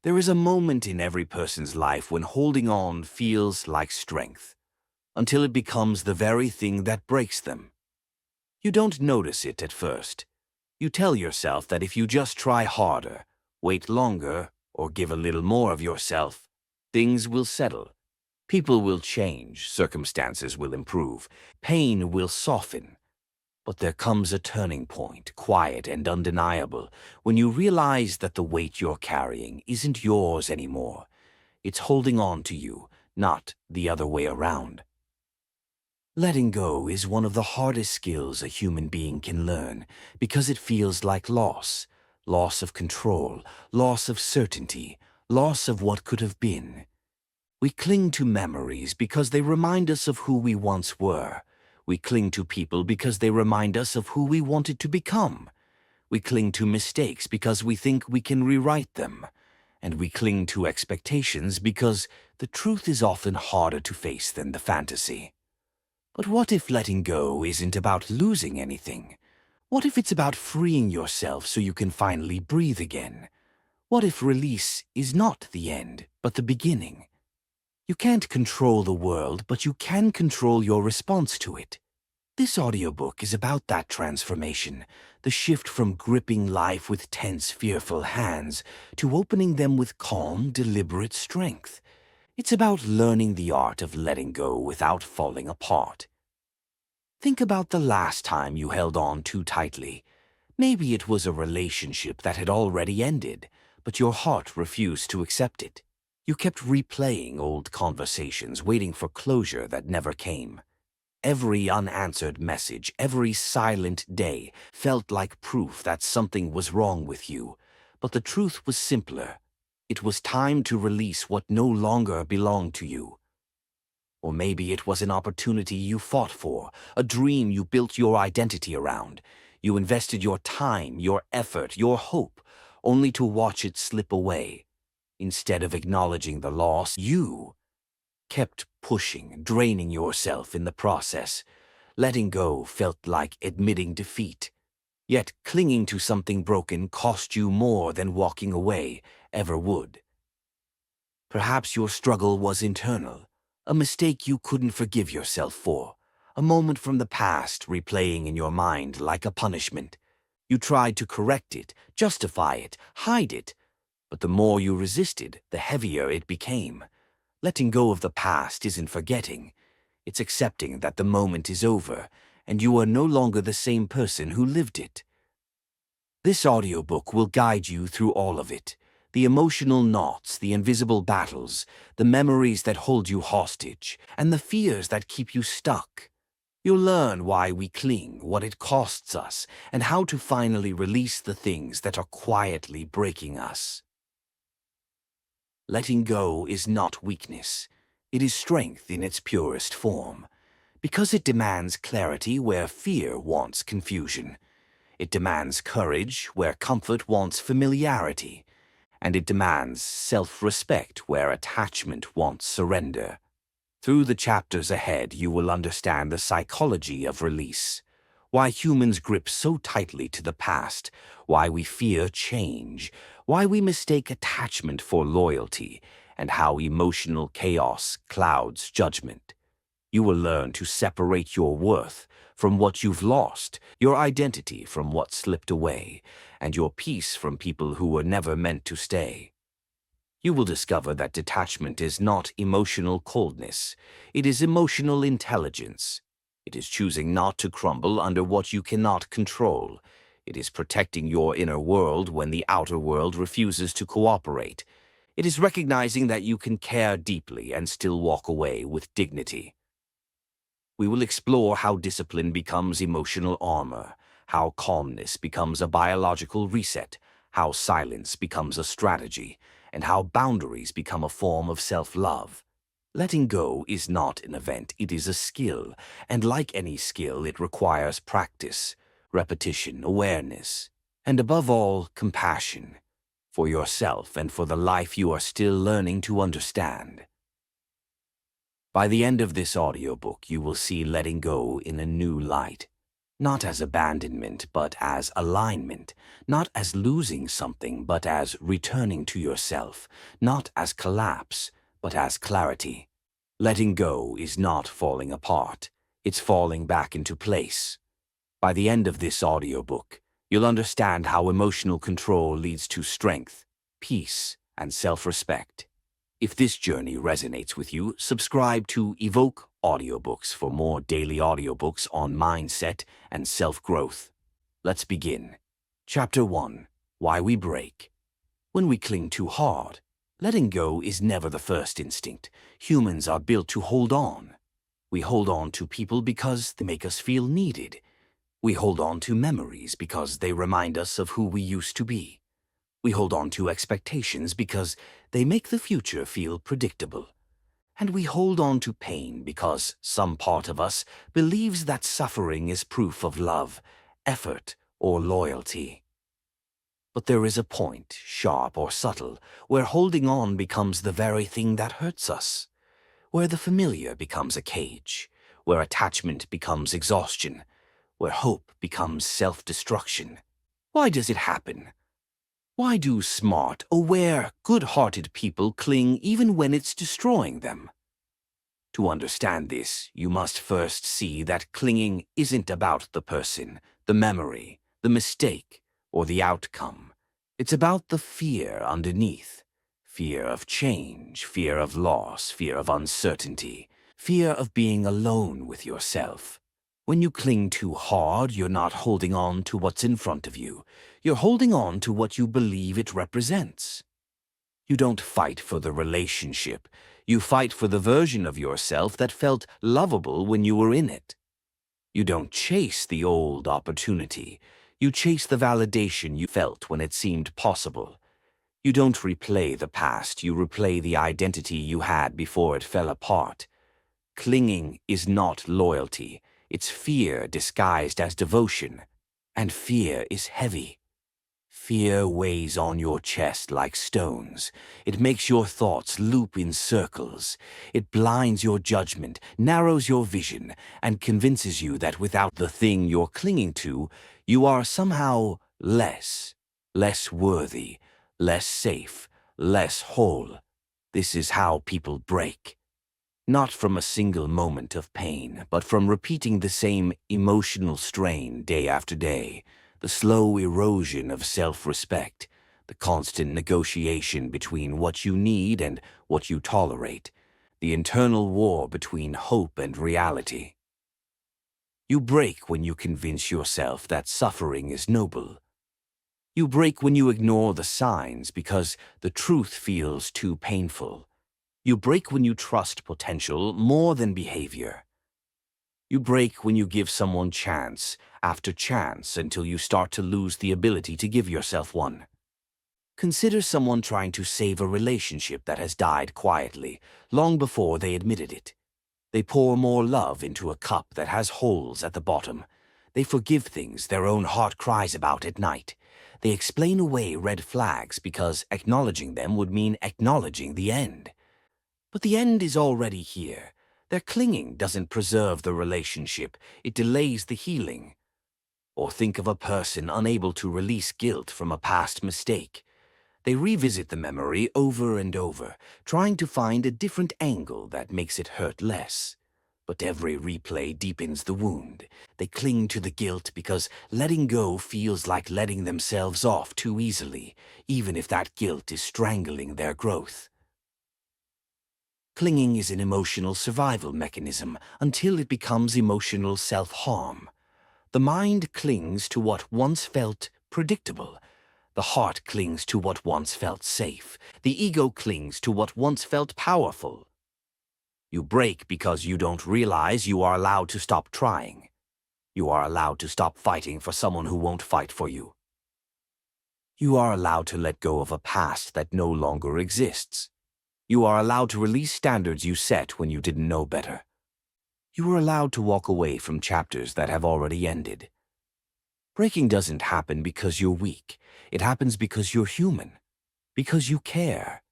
There is a moment in every person's life when holding on feels like strength, until it becomes the very thing that breaks them. You don't notice it at first. You tell yourself that if you just try harder, wait longer, or give a little more of yourself, things will settle. People will change, circumstances will improve, pain will soften. But there comes a turning point, quiet and undeniable, when you realize that the weight you're carrying isn't yours anymore. It's holding on to you, not the other way around. Letting go is one of the hardest skills a human being can learn because it feels like loss. Loss of control, loss of certainty, loss of what could have been. We cling to memories because they remind us of who we once were. We cling to people because they remind us of who we wanted to become. We cling to mistakes because we think we can rewrite them. And we cling to expectations because the truth is often harder to face than the fantasy. But what if letting go isn't about losing anything? What if it's about freeing yourself so you can finally breathe again? What if release is not the end, but the beginning? You can't control the world, but you can control your response to it. This audiobook is about that transformation, the shift from gripping life with tense, fearful hands to opening them with calm, deliberate strength. It's about learning the art of letting go without falling apart. Think about the last time you held on too tightly. Maybe it was a relationship that had already ended, but your heart refused to accept it. You kept replaying old conversations, waiting for closure that never came. Every unanswered message, every silent day felt like proof that something was wrong with you. But the truth was simpler. It was time to release what no longer belonged to you. Or maybe it was an opportunity you fought for, a dream you built your identity around. You invested your time, your effort, your hope, only to watch it slip away. Instead of acknowledging the loss, you kept pushing, draining yourself in the process. Letting go felt like admitting defeat. Yet clinging to something broken cost you more than walking away ever would. Perhaps your struggle was internal, a mistake you couldn't forgive yourself for, a moment from the past replaying in your mind like a punishment. You tried to correct it, justify it, hide it, but the more you resisted, the heavier it became. Letting go of the past isn't forgetting. It's accepting that the moment is over, and you are no longer the same person who lived it. This audiobook will guide you through all of it. The emotional knots, the invisible battles, the memories that hold you hostage, and the fears that keep you stuck. You'll learn why we cling, what it costs us, and how to finally release the things that are quietly breaking us. Letting go is not weakness. It is strength in its purest form, because it demands clarity where fear wants confusion. It demands courage where comfort wants familiarity, and it demands self-respect where attachment wants surrender. Through the chapters ahead, you will understand the psychology of release, why humans grip so tightly to the past, why we fear change, why we mistake attachment for loyalty, and how emotional chaos clouds judgment. You will learn to separate your worth from what you've lost, your identity from what slipped away, and your peace from people who were never meant to stay. You will discover that detachment is not emotional coldness. It is emotional intelligence. It is choosing not to crumble under what you cannot control. It is protecting your inner world when the outer world refuses to cooperate. It is recognizing that you can care deeply and still walk away with dignity. We will explore how discipline becomes emotional armor, how calmness becomes a biological reset, how silence becomes a strategy, and how boundaries become a form of self-love. Letting go is not an event, it is a skill, and like any skill, it requires practice, repetition, awareness, and above all, compassion, for yourself and for the life you are still learning to understand. By the end of this audiobook, you will see letting go in a new light. Not as abandonment, but as alignment. Not as losing something, but as returning to yourself. Not as collapse, but as clarity. Letting go is not falling apart. It's falling back into place. By the end of this audiobook, you'll understand how emotional control leads to strength, peace, and self-respect. If this journey resonates with you, subscribe to Evoke Audiobooks for more daily audiobooks on mindset and self-growth. Let's begin. Chapter 1. Why we break. When we cling too hard, letting go is never the first instinct. Humans are built to hold on. We hold on to people because they make us feel needed. We hold on to memories because they remind us of who we used to be. We hold on to expectations because they make the future feel predictable. And we hold on to pain because some part of us believes that suffering is proof of love, effort, or loyalty. But there is a point, sharp or subtle, where holding on becomes the very thing that hurts us, where the familiar becomes a cage, where attachment becomes exhaustion, where hope becomes self-destruction. Why does it happen? Why do smart, aware, good-hearted people cling even when it's destroying them? To understand this, you must first see that clinging isn't about the person, the memory, the mistake, or the outcome. It's about the fear underneath. Fear of change, fear of loss, fear of uncertainty, fear of being alone with yourself. When you cling too hard, you're not holding on to what's in front of you. You're holding on to what you believe it represents. You don't fight for the relationship. You fight for the version of yourself that felt lovable when you were in it. You don't chase the old opportunity. You chase the validation you felt when it seemed possible. You don't replay the past. You replay the identity you had before it fell apart. Clinging is not loyalty. It's fear disguised as devotion. And fear is heavy. Fear weighs on your chest like stones. It makes your thoughts loop in circles. It blinds your judgment, narrows your vision, and convinces you that without the thing you're clinging to, you are somehow less worthy, less safe, less whole. This is how people break. Not from a single moment of pain, but from repeating the same emotional strain day after day, the slow erosion of self-respect, the constant negotiation between what you need and what you tolerate, the internal war between hope and reality. You break when you convince yourself that suffering is noble. You break when you ignore the signs because the truth feels too painful. You break when you trust potential more than behavior. You break when you give someone chance after chance until you start to lose the ability to give yourself one. Consider someone trying to save a relationship that has died quietly, long before they admitted it. They pour more love into a cup that has holes at the bottom. They forgive things their own heart cries about at night. They explain away red flags because acknowledging them would mean acknowledging the end. But the end is already here. Their clinging doesn't preserve the relationship, it delays the healing. Or think of a person unable to release guilt from a past mistake. They revisit the memory over and over, trying to find a different angle that makes it hurt less. But every replay deepens the wound. They cling to the guilt because letting go feels like letting themselves off too easily, even if that guilt is strangling their growth. Clinging is an emotional survival mechanism until it becomes emotional self-harm. The mind clings to what once felt predictable. The heart clings to what once felt safe. The ego clings to what once felt powerful. You break because you don't realize you are allowed to stop trying. You are allowed to stop fighting for someone who won't fight for you. You are allowed to let go of a past that no longer exists. You are allowed to release standards you set when you didn't know better. You are allowed to walk away from chapters that have already ended. Breaking doesn't happen because you're weak. It happens because you're human. Because you care.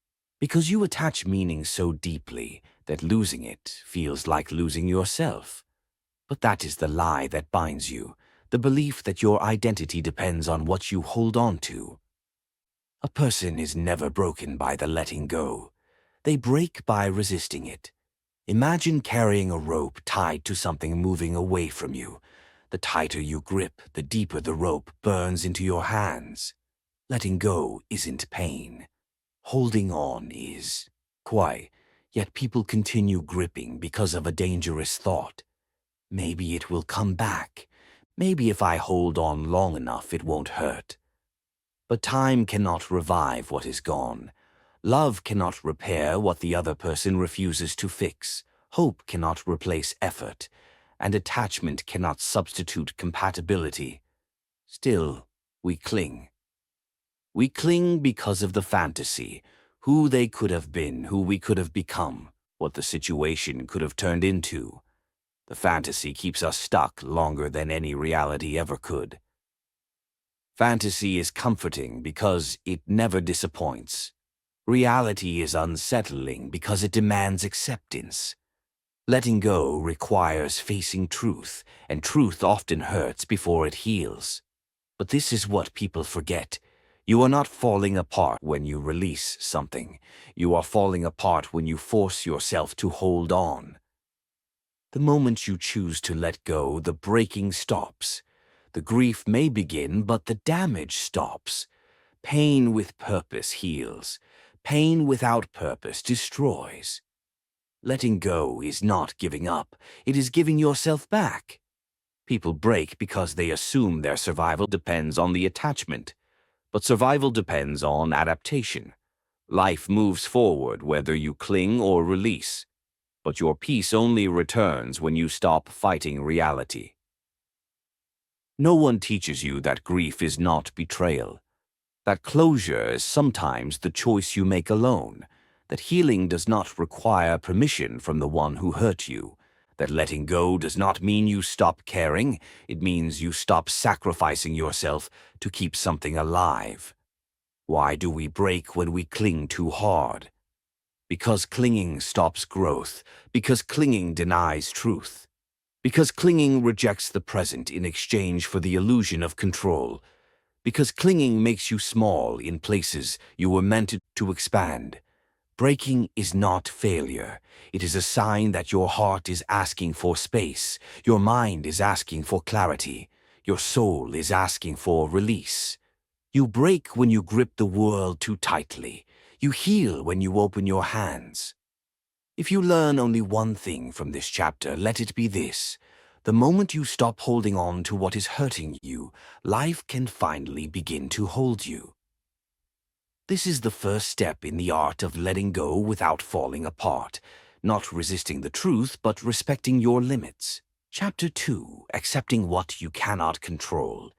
Because you attach meaning so deeply that losing it feels like losing yourself. But that is the lie that binds you, the belief that your identity depends on what you hold on to. A person is never broken by the letting go. They break by resisting it. Imagine carrying a rope tied to something moving away from you. The tighter you grip, the deeper the rope burns into your hands. Letting go isn't pain. Holding on is. Why? Yet people continue gripping because of a dangerous thought. Maybe it will come back. Maybe if I hold on long enough, it won't hurt. But time cannot revive what is gone. Love cannot repair what the other person refuses to fix. Hope cannot replace effort. And attachment cannot substitute compatibility. Still, we cling. We cling because of the fantasy, who they could have been, who we could have become, what the situation could have turned into. The fantasy keeps us stuck longer than any reality ever could. Fantasy is comforting because it never disappoints. Reality is unsettling because it demands acceptance. Letting go requires facing truth, and truth often hurts before it heals. But this is what people forget. You are not falling apart when you release something. You are falling apart when you force yourself to hold on. The moment you choose to let go, the breaking stops. The grief may begin, but the damage stops. Pain with purpose heals. Pain without purpose destroys. Letting go is not giving up. It is giving yourself back. People break because they assume their survival depends on the attachment. But survival depends on adaptation. Life moves forward whether you cling or release. But your peace only returns when you stop fighting reality. No one teaches you that grief is not betrayal. That closure is sometimes the choice you make alone. That healing does not require permission from the one who hurt you. That letting go does not mean you stop caring. It means you stop sacrificing yourself to keep something alive. Why do we break when we cling too hard? Because clinging stops growth. Because clinging denies truth. Because clinging rejects the present in exchange for the illusion of control. Because clinging makes you small in places you were meant to expand. Breaking is not failure. It is a sign that your heart is asking for space. Your mind is asking for clarity. Your soul is asking for release. You break when you grip the world too tightly. You heal when you open your hands. If you learn only one thing from this chapter, let it be this. The moment you stop holding on to what is hurting you, life can finally begin to hold you. This is the first step in the art of letting go without falling apart, not resisting the truth, but respecting your limits. Chapter 2. Accepting what you cannot control.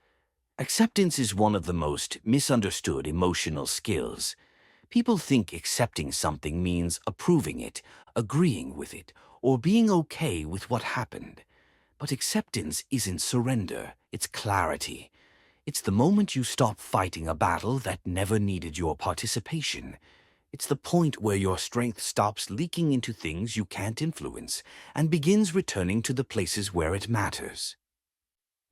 Acceptance is one of the most misunderstood emotional skills. People think accepting something means approving it, agreeing with it, or being okay with what happened. But acceptance isn't surrender, it's clarity. It's the moment you stop fighting a battle that never needed your participation. It's the point where your strength stops leaking into things you can't influence and begins returning to the places where it matters.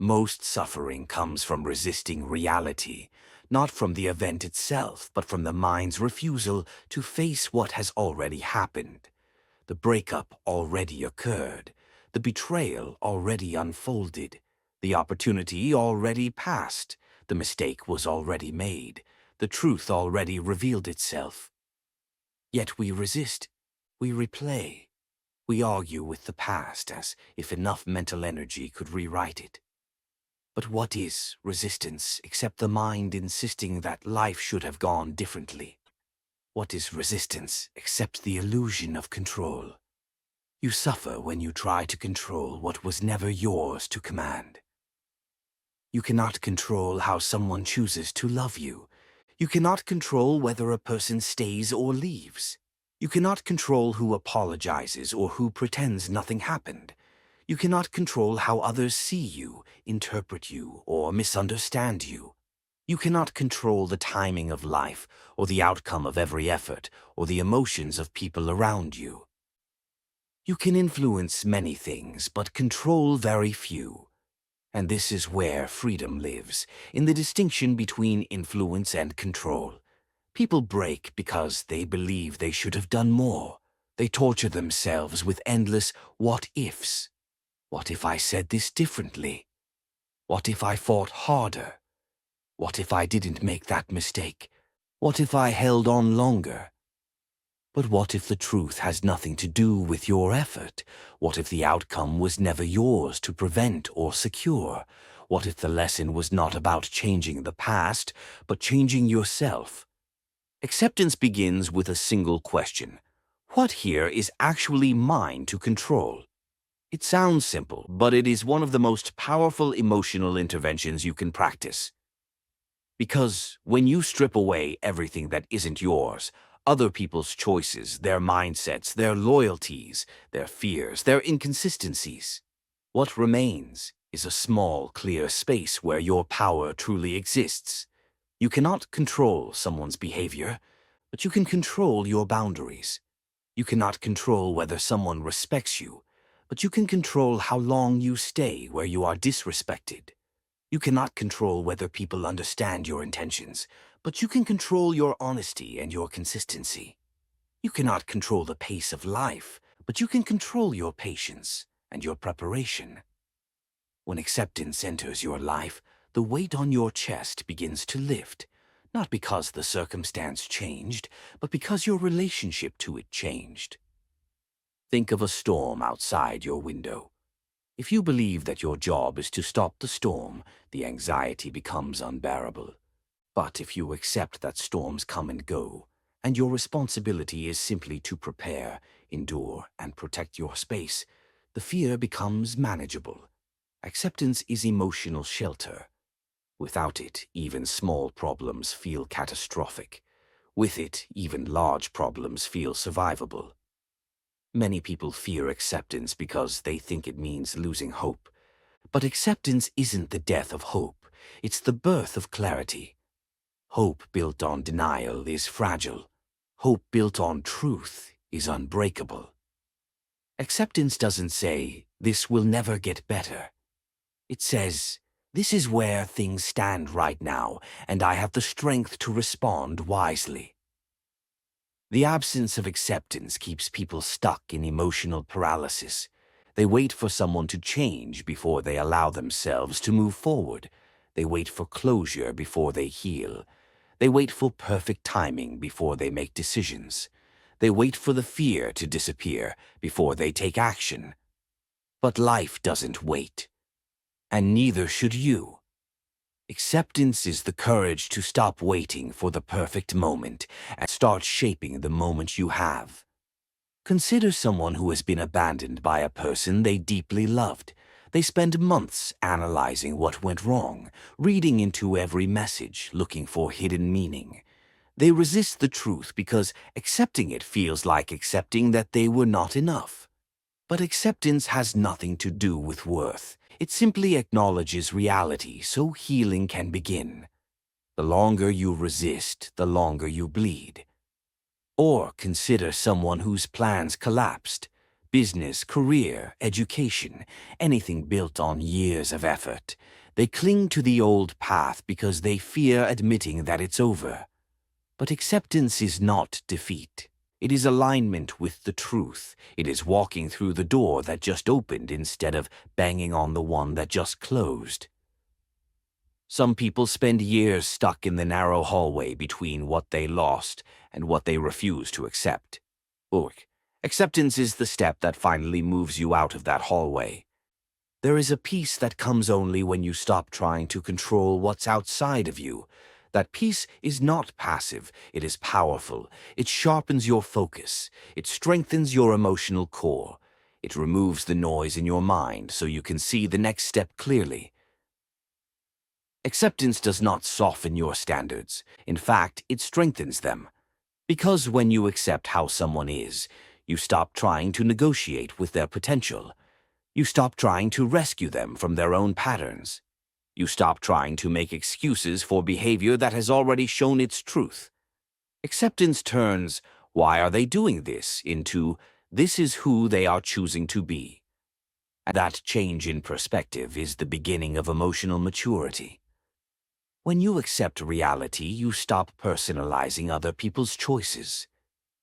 Most suffering comes from resisting reality, not from the event itself, but from the mind's refusal to face what has already happened. The breakup already occurred. The betrayal already unfolded. The opportunity already passed. The mistake was already made. The truth already revealed itself. Yet we resist. We replay. We argue with the past as if enough mental energy could rewrite it. But what is resistance except the mind insisting that life should have gone differently? What is resistance except the illusion of control? You suffer when you try to control what was never yours to command. You cannot control how someone chooses to love you. You cannot control whether a person stays or leaves. You cannot control who apologizes or who pretends nothing happened. You cannot control how others see you, interpret you, or misunderstand you. You cannot control the timing of life, or the outcome of every effort, or the emotions of people around you. You can influence many things, but control very few. And this is where freedom lives, in the distinction between influence and control. People break because they believe they should have done more. They torture themselves with endless what-ifs. What if I said this differently? What if I fought harder? What if I didn't make that mistake? What if I held on longer? But what if the truth has nothing to do with your effort? What if the outcome was never yours to prevent or secure? What if the lesson was not about changing the past, but changing yourself? Acceptance begins with a single question. What here is actually mine to control? It sounds simple, but it is one of the most powerful emotional interventions you can practice. Because when you strip away everything that isn't yours, other people's choices, their mindsets, their loyalties, their fears, their inconsistencies, what remains is a small, clear space where your power truly exists. You cannot control someone's behavior, but you can control your boundaries. You cannot control whether someone respects you, but you can control how long you stay where you are disrespected. You cannot control whether people understand your intentions, but you can control your honesty and your consistency. You cannot control the pace of life, but you can control your patience and your preparation. When acceptance enters your life, the weight on your chest begins to lift, not because the circumstance changed, but because your relationship to it changed. Think of a storm outside your window. If you believe that your job is to stop the storm, the anxiety becomes unbearable. But if you accept that storms come and go, and your responsibility is simply to prepare, endure, and protect your space, the fear becomes manageable. Acceptance is emotional shelter. Without it, even small problems feel catastrophic. With it, even large problems feel survivable. Many people fear acceptance because they think it means losing hope. But acceptance isn't the death of hope. It's the birth of clarity. Hope built on denial is fragile. Hope built on truth is unbreakable. Acceptance doesn't say, "This will never get better." It says, "This is where things stand right now, and I have the strength to respond wisely." The absence of acceptance keeps people stuck in emotional paralysis. They wait for someone to change before they allow themselves to move forward. They wait for closure before they heal. They wait for perfect timing before they make decisions. They wait for the fear to disappear before they take action. But life doesn't wait, and neither should you. Acceptance is the courage to stop waiting for the perfect moment and start shaping the moment you have. Consider someone who has been abandoned by a person they deeply loved. They spend months analyzing what went wrong, reading into every message, looking for hidden meaning. They resist the truth because accepting it feels like accepting that they were not enough. But acceptance has nothing to do with worth. It simply acknowledges reality so healing can begin. The longer you resist, the longer you bleed. Or consider someone whose plans collapsed. Business, career, education, anything built on years of effort. They cling to the old path because they fear admitting that it's over. But acceptance is not defeat. It is alignment with the truth. It is walking through the door that just opened instead of banging on the one that just closed. Some people spend years stuck in the narrow hallway between what they lost and what they refuse to accept. Look, acceptance is the step that finally moves you out of that hallway. There is a peace that comes only when you stop trying to control what's outside of you. That peace is not passive, it is powerful. It sharpens your focus. It strengthens your emotional core. It removes the noise in your mind so you can see the next step clearly. Acceptance does not soften your standards. In fact, it strengthens them. Because when you accept how someone is, you stop trying to negotiate with their potential. You stop trying to rescue them from their own patterns. You stop trying to make excuses for behavior that has already shown its truth. Acceptance turns, "Why are they doing this?" into, "This is who they are choosing to be." That change in perspective is the beginning of emotional maturity. When you accept reality, you stop personalizing other people's choices.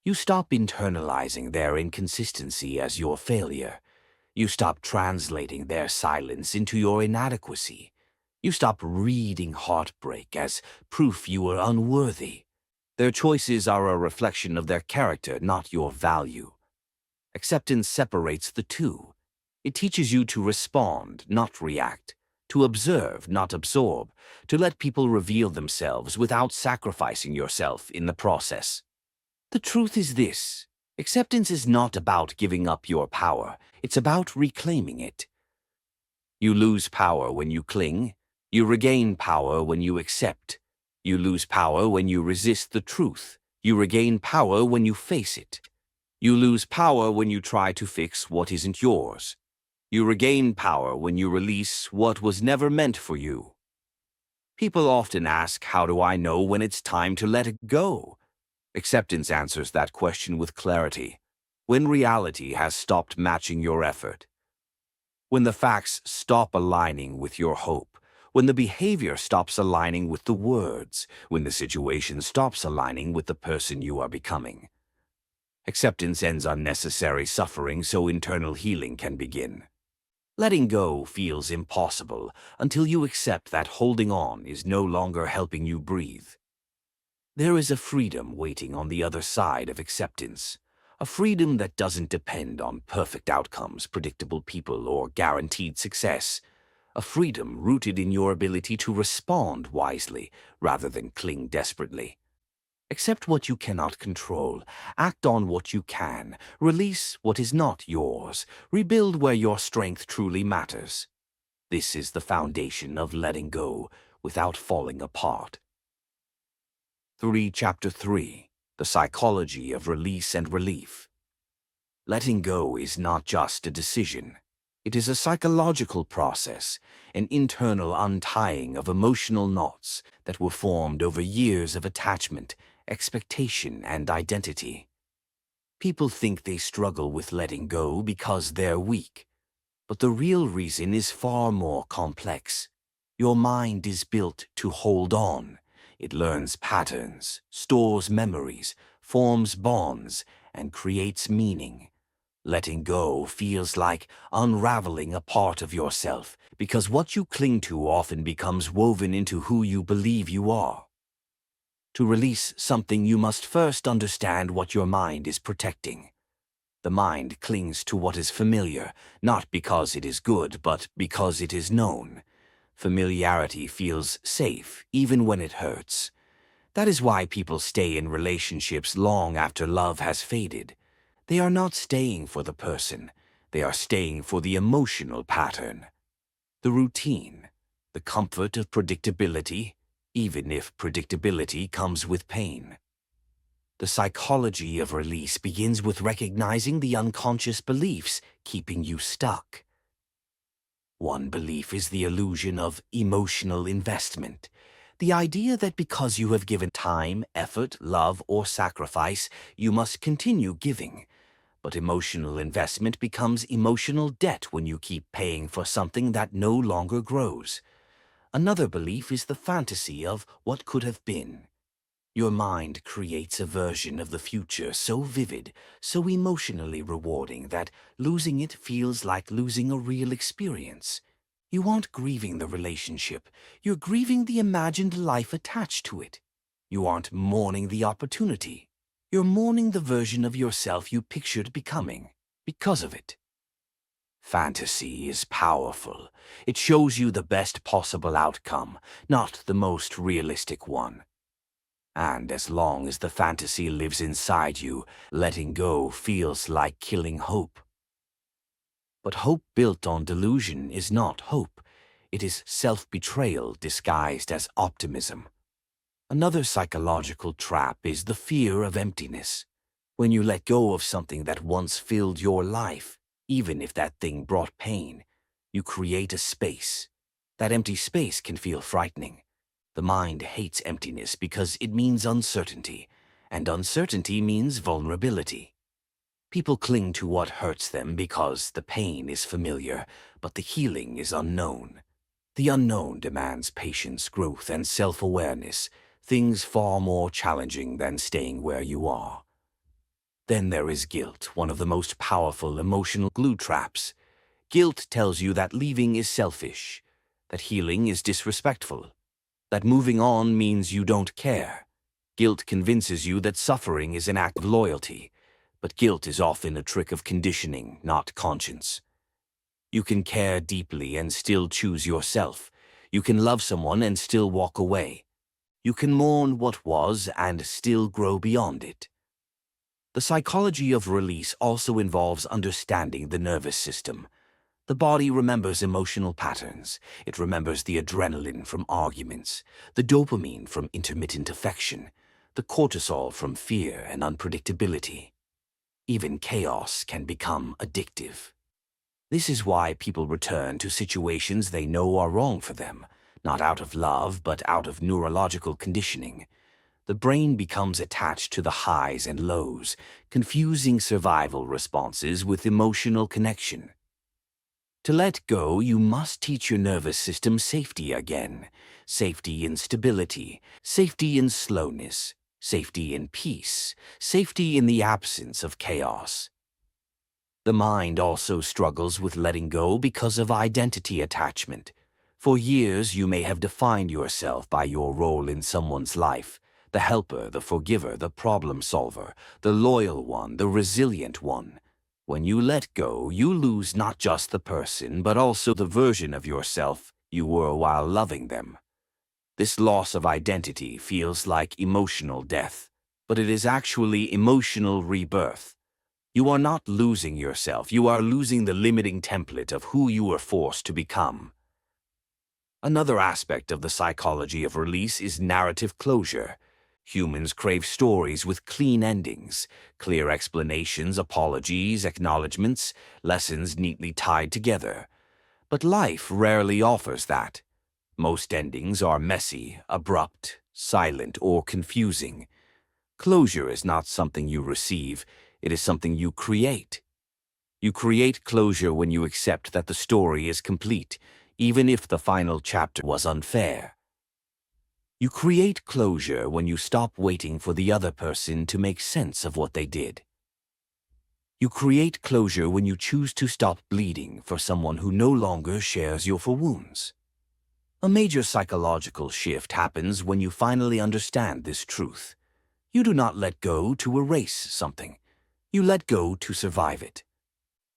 You stop internalizing their inconsistency as your failure. You stop translating their silence into your inadequacy. You stop reading heartbreak as proof you are unworthy. Their choices are a reflection of their character, not your value. Acceptance separates the two. It teaches you to respond, not react, to observe, not absorb, to let people reveal themselves without sacrificing yourself in the process. The truth is this: acceptance is not about giving up your power, it's about reclaiming it. You lose power when you cling. You regain power when you accept. You lose power when you resist the truth. You regain power when you face it. You lose power when you try to fix what isn't yours. You regain power when you release what was never meant for you. People often ask, how do I know when it's time to let it go? Acceptance answers that question with clarity. When reality has stopped matching your effort. When the facts stop aligning with your hope. When the behavior stops aligning with the words. When the situation stops aligning with the person you are becoming. Acceptance ends unnecessary suffering so internal healing can begin. Letting go feels impossible until you accept that holding on is no longer helping you breathe. There is a freedom waiting on the other side of acceptance, a freedom that doesn't depend on perfect outcomes, predictable people, or guaranteed success, a freedom rooted in your ability to respond wisely rather than cling desperately. Accept what you cannot control, act on what you can, release what is not yours, rebuild where your strength truly matters. This is the foundation of letting go without falling apart. Chapter 3: The Psychology of Release and Relief. Letting go is not just a decision. It is a psychological process, an internal untying of emotional knots that were formed over years of attachment, expectation, and identity. People think they struggle with letting go because they're weak, but the real reason is far more complex. Your mind is built to hold on. It learns patterns, stores memories, forms bonds, and creates meaning. Letting go feels like unraveling a part of yourself because what you cling to often becomes woven into who you believe you are. To release something, you must first understand what your mind is protecting. The mind clings to what is familiar, not because it is good, but because it is known. Familiarity feels safe, even when it hurts. That is why people stay in relationships long after love has faded. They are not staying for the person. They are staying for the emotional pattern. The routine, the comfort of predictability, even if predictability comes with pain. The psychology of release begins with recognizing the unconscious beliefs keeping you stuck. One belief is the illusion of emotional investment. The idea that because you have given time, effort, love, or sacrifice, you must continue giving. But emotional investment becomes emotional debt when you keep paying for something that no longer grows. Another belief is the fantasy of what could have been. Your mind creates a version of the future so vivid, so emotionally rewarding that losing it feels like losing a real experience. You aren't grieving the relationship, you're grieving the imagined life attached to it. You aren't mourning the opportunity, you're mourning the version of yourself you pictured becoming because of it. Fantasy is powerful. It shows you the best possible outcome, not the most realistic one. And as long as the fantasy lives inside you, letting go feels like killing hope. But hope built on delusion is not hope. It is self-betrayal disguised as optimism. Another psychological trap is the fear of emptiness. When you let go of something that once filled your life, even if that thing brought pain, you create a space. That empty space can feel frightening. The mind hates emptiness because it means uncertainty, and uncertainty means vulnerability. People cling to what hurts them because the pain is familiar, but the healing is unknown. The unknown demands patience, growth, and self-awareness, things far more challenging than staying where you are. Then there is guilt, one of the most powerful emotional glue traps. Guilt tells you that leaving is selfish, that healing is disrespectful, that moving on means you don't care. Guilt convinces you that suffering is an act of loyalty, but guilt is often a trick of conditioning, not conscience. You can care deeply and still choose yourself. You can love someone and still walk away. You can mourn what was and still grow beyond it. The psychology of release also involves understanding the nervous system. The body remembers emotional patterns. It remembers the adrenaline from arguments, the dopamine from intermittent affection, the cortisol from fear and unpredictability. Even chaos can become addictive. This is why people return to situations they know are wrong for them, not out of love, but out of neurological conditioning. The brain becomes attached to the highs and lows, confusing survival responses with emotional connection. To let go, you must teach your nervous system safety again. Safety in stability, safety in slowness, safety in peace, safety in the absence of chaos. The mind also struggles with letting go because of identity attachment. For years, you may have defined yourself by your role in someone's life: the helper, the forgiver, the problem solver, the loyal one, the resilient one. When you let go, you lose not just the person, but also the version of yourself you were while loving them. This loss of identity feels like emotional death, but it is actually emotional rebirth. You are not losing yourself, you are losing the limiting template of who you were forced to become. Another aspect of the psychology of release is narrative closure. Humans crave stories with clean endings, clear explanations, apologies, acknowledgments, lessons neatly tied together. But life rarely offers that. Most endings are messy, abrupt, silent, or confusing. Closure is not something you receive, it is something you create. You create closure when you accept that the story is complete, even if the final chapter was unfair. You create closure when you stop waiting for the other person to make sense of what they did. You create closure when you choose to stop bleeding for someone who no longer shares your wounds. A major psychological shift happens when you finally understand this truth. You do not let go to erase something. You let go to survive it.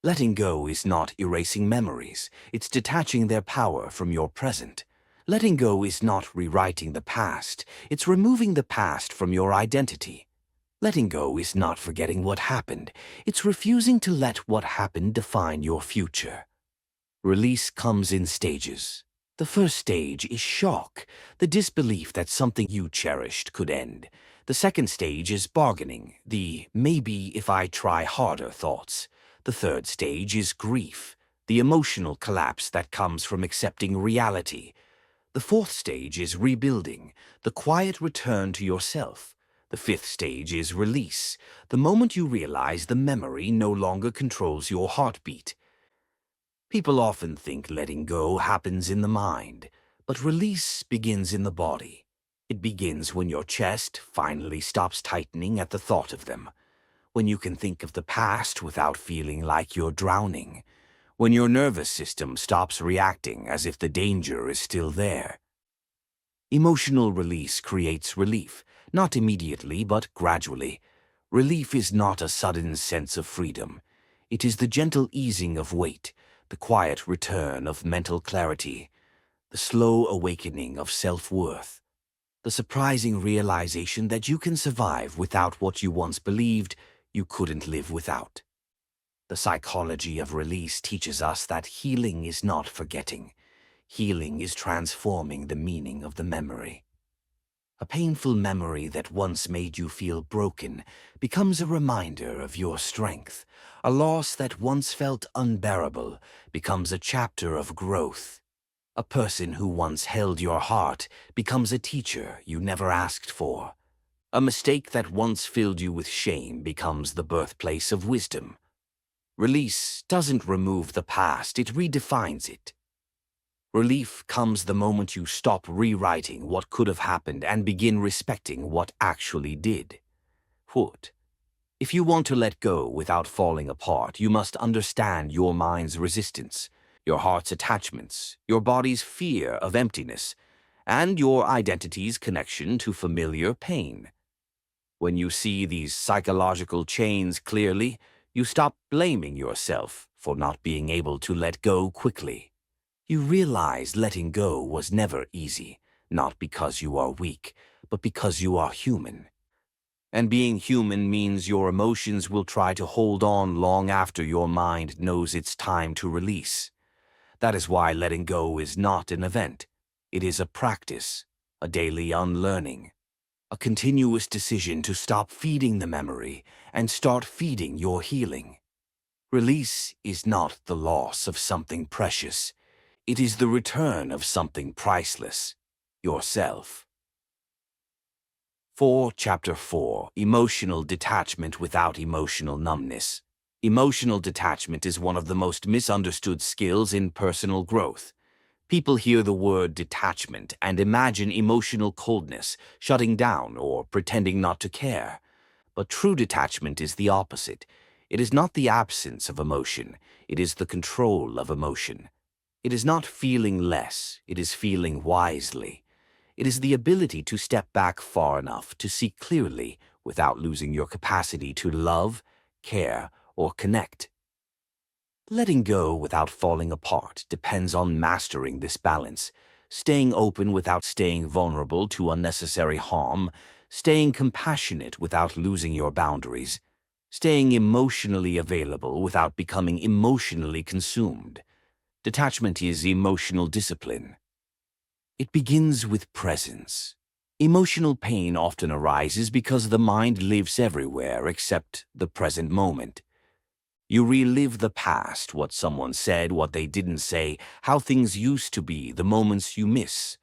Letting go is not erasing memories, it's detaching their power from your present. Letting go is not rewriting the past, it's removing the past from your identity. Letting go is not forgetting what happened, it's refusing to let what happened define your future. Release comes in stages. The first stage is shock, the disbelief that something you cherished could end. The second stage is bargaining, the maybe if I try harder thoughts. The third stage is grief, the emotional collapse that comes from accepting reality. The fourth stage is rebuilding, the quiet return to yourself. The fifth stage is release, the moment you realize the memory no longer controls your heartbeat. People often think letting go happens in the mind, but release begins in the body. It begins when your chest finally stops tightening at the thought of them, when you can think of the past without feeling like you're drowning, when your nervous system stops reacting as if the danger is still there. Emotional release creates relief, not immediately but gradually. Relief is not a sudden sense of freedom. It is the gentle easing of weight, the quiet return of mental clarity, the slow awakening of self-worth, the surprising realization that you can survive without what you once believed you couldn't live without. The psychology of release teaches us that healing is not forgetting. Healing is transforming the meaning of the memory. A painful memory that once made you feel broken becomes a reminder of your strength. A loss that once felt unbearable becomes a chapter of growth. A person who once held your heart becomes a teacher you never asked for. A mistake that once filled you with shame becomes the birthplace of wisdom. Release doesn't remove the past, it redefines it. Relief comes the moment you stop rewriting what could have happened and begin respecting what actually did. What? If you want to let go without falling apart, you must understand your mind's resistance, your heart's attachments, your body's fear of emptiness, and your identity's connection to familiar pain. When you see these psychological chains clearly, you stop blaming yourself for not being able to let go quickly. You realize letting go was never easy, not because you are weak, but because you are human. And being human means your emotions will try to hold on long after your mind knows it's time to release. That is why letting go is not an event. It is a practice, a daily unlearning, a continuous decision to stop feeding the memory and start feeding your healing. Release is not the loss of something precious. It is the return of something priceless, yourself. Chapter 4, Emotional Detachment Without Emotional Numbness. Emotional detachment is one of the most misunderstood skills in personal growth. People hear the word detachment and imagine emotional coldness, shutting down, or pretending not to care. But true detachment is the opposite. It is not the absence of emotion, it is the control of emotion. It is not feeling less, it is feeling wisely. It is the ability to step back far enough to see clearly without losing your capacity to love, care, or connect. Letting go without falling apart depends on mastering this balance, staying open without staying vulnerable to unnecessary harm, staying compassionate without losing your boundaries, staying emotionally available without becoming emotionally consumed. Detachment is emotional discipline. It begins with presence. Emotional pain often arises because the mind lives everywhere except the present moment. You relive the past, what someone said, what they didn't say, how things used to be, the moments you miss.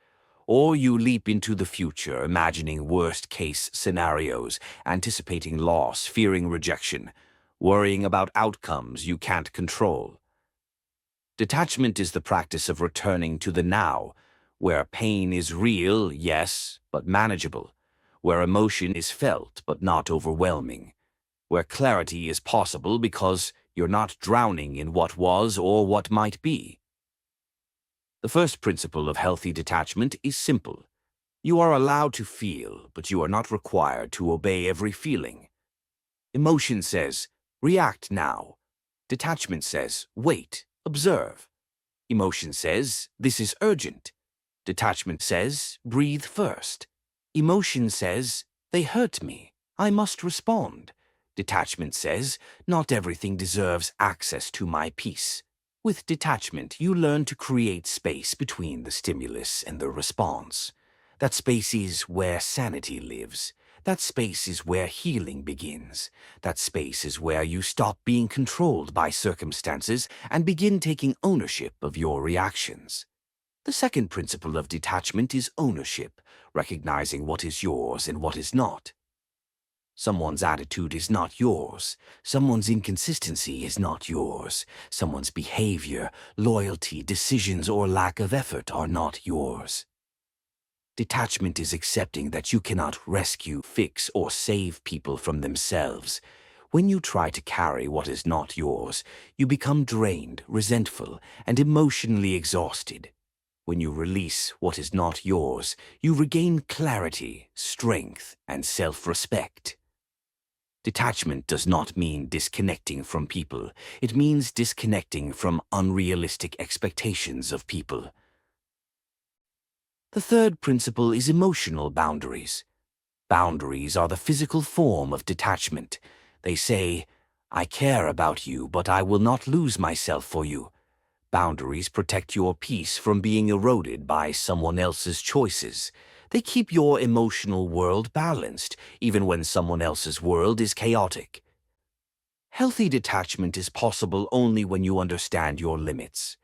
Or you leap into the future, imagining worst-case scenarios, anticipating loss, fearing rejection, worrying about outcomes you can't control. Detachment is the practice of returning to the now, where pain is real, yes, but manageable, where emotion is felt but not overwhelming, where clarity is possible because you're not drowning in what was or what might be. The first principle of healthy detachment is simple. You are allowed to feel, but you are not required to obey every feeling. Emotion says, react now. Detachment says, wait, observe. Emotion says, this is urgent. Detachment says, breathe first. Emotion says, they hurt me. I must respond. Detachment says, not everything deserves access to my peace. With detachment, you learn to create space between the stimulus and the response. That space is where sanity lives. That space is where healing begins. That space is where you stop being controlled by circumstances and begin taking ownership of your reactions. The second principle of detachment is ownership, recognizing what is yours and what is not. Someone's attitude is not yours. Someone's inconsistency is not yours. Someone's behavior, loyalty, decisions, or lack of effort are not yours. Detachment is accepting that you cannot rescue, fix, or save people from themselves. When you try to carry what is not yours, you become drained, resentful, and emotionally exhausted. When you release what is not yours, you regain clarity, strength, and self-respect. Detachment does not mean disconnecting from people. It means disconnecting from unrealistic expectations of people. The third principle is emotional boundaries. Boundaries are the physical form of detachment. They say, I care about you, but I will not lose myself for you. Boundaries protect your peace from being eroded by someone else's choices. They keep your emotional world balanced, even when someone else's world is chaotic. Healthy detachment is possible only when you understand your limits.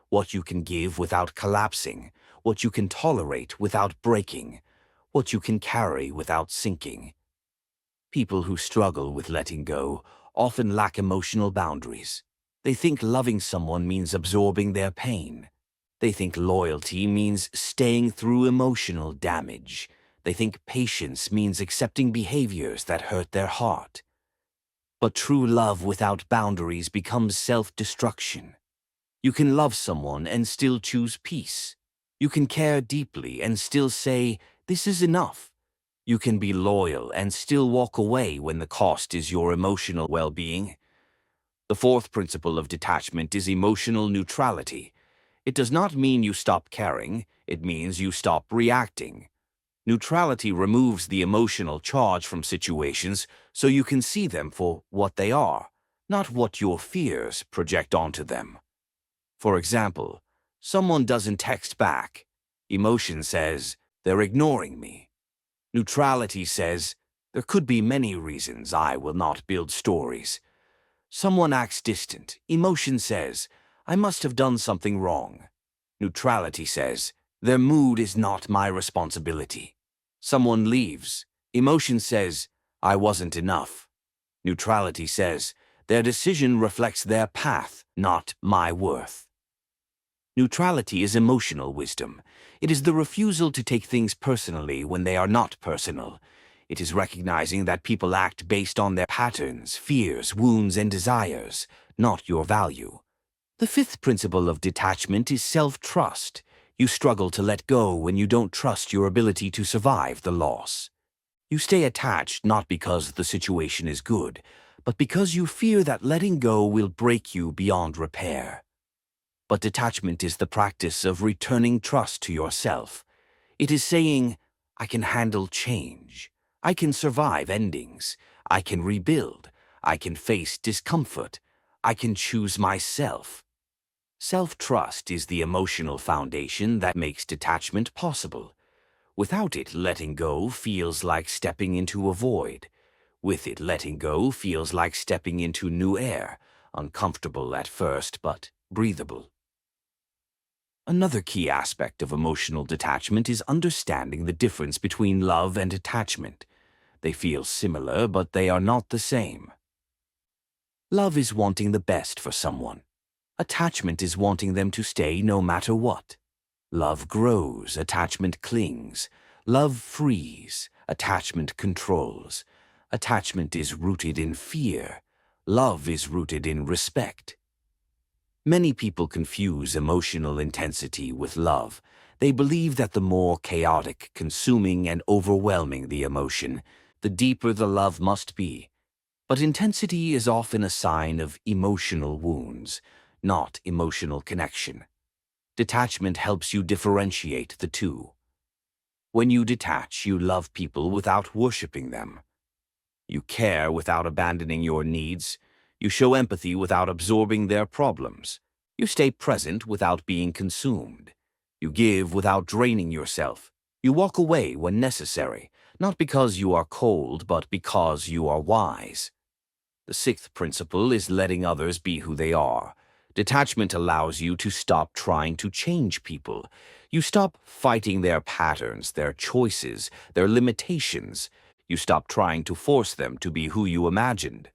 What you can give without collapsing, what you can tolerate without breaking, what you can carry without sinking. People who struggle with letting go often lack emotional boundaries. They think loving someone means absorbing their pain. They think loyalty means staying through emotional damage. They think patience means accepting behaviors that hurt their heart. But true love without boundaries becomes self-destruction. You can love someone and still choose peace. You can care deeply and still say, "This is enough." You can be loyal and still walk away when the cost is your emotional well-being. The fourth principle of detachment is emotional neutrality. It does not mean you stop caring, it means you stop reacting. Neutrality removes the emotional charge from situations so you can see them for what they are, not what your fears project onto them. For example, someone doesn't text back. Emotion says, "They're ignoring me." Neutrality says, "There could be many reasons I will not build stories." Someone acts distant. Emotion says, "I must have done something wrong." Neutrality says, "Their mood is not my responsibility." Someone leaves. Emotion says, "I wasn't enough." Neutrality says, "Their decision reflects their path, not my worth." Neutrality is emotional wisdom. It is the refusal to take things personally when they are not personal. It is recognizing that people act based on their patterns, fears, wounds, and desires, not your value. The fifth principle of detachment is self-trust. You struggle to let go when you don't trust your ability to survive the loss. You stay attached not because the situation is good, but because you fear that letting go will break you beyond repair. But detachment is the practice of returning trust to yourself. It is saying, "I can handle change. I can survive endings. I can rebuild. I can face discomfort. I can choose myself." Self-trust is the emotional foundation that makes detachment possible. Without it, letting go feels like stepping into a void. With it, letting go feels like stepping into new air, uncomfortable at first, but breathable. Another key aspect of emotional detachment is understanding the difference between love and attachment. They feel similar, but they are not the same. Love is wanting the best for someone. Attachment is wanting them to stay no matter what. Love grows, attachment clings. Love frees, attachment controls. Attachment is rooted in fear. Love is rooted in respect. Many people confuse emotional intensity with love. They believe that the more chaotic, consuming, and overwhelming the emotion, the deeper the love must be. But intensity is often a sign of emotional wounds, not emotional connection. Detachment helps you differentiate the two. When you detach, you love people without worshiping them. You care without abandoning your needs. You show empathy without absorbing their problems. You stay present without being consumed. You give without draining yourself. You walk away when necessary, not because you are cold, but because you are wise. The sixth principle is letting others be who they are. Detachment allows you to stop trying to change people. You stop fighting their patterns, their choices, their limitations. You stop trying to force them to be who you imagined.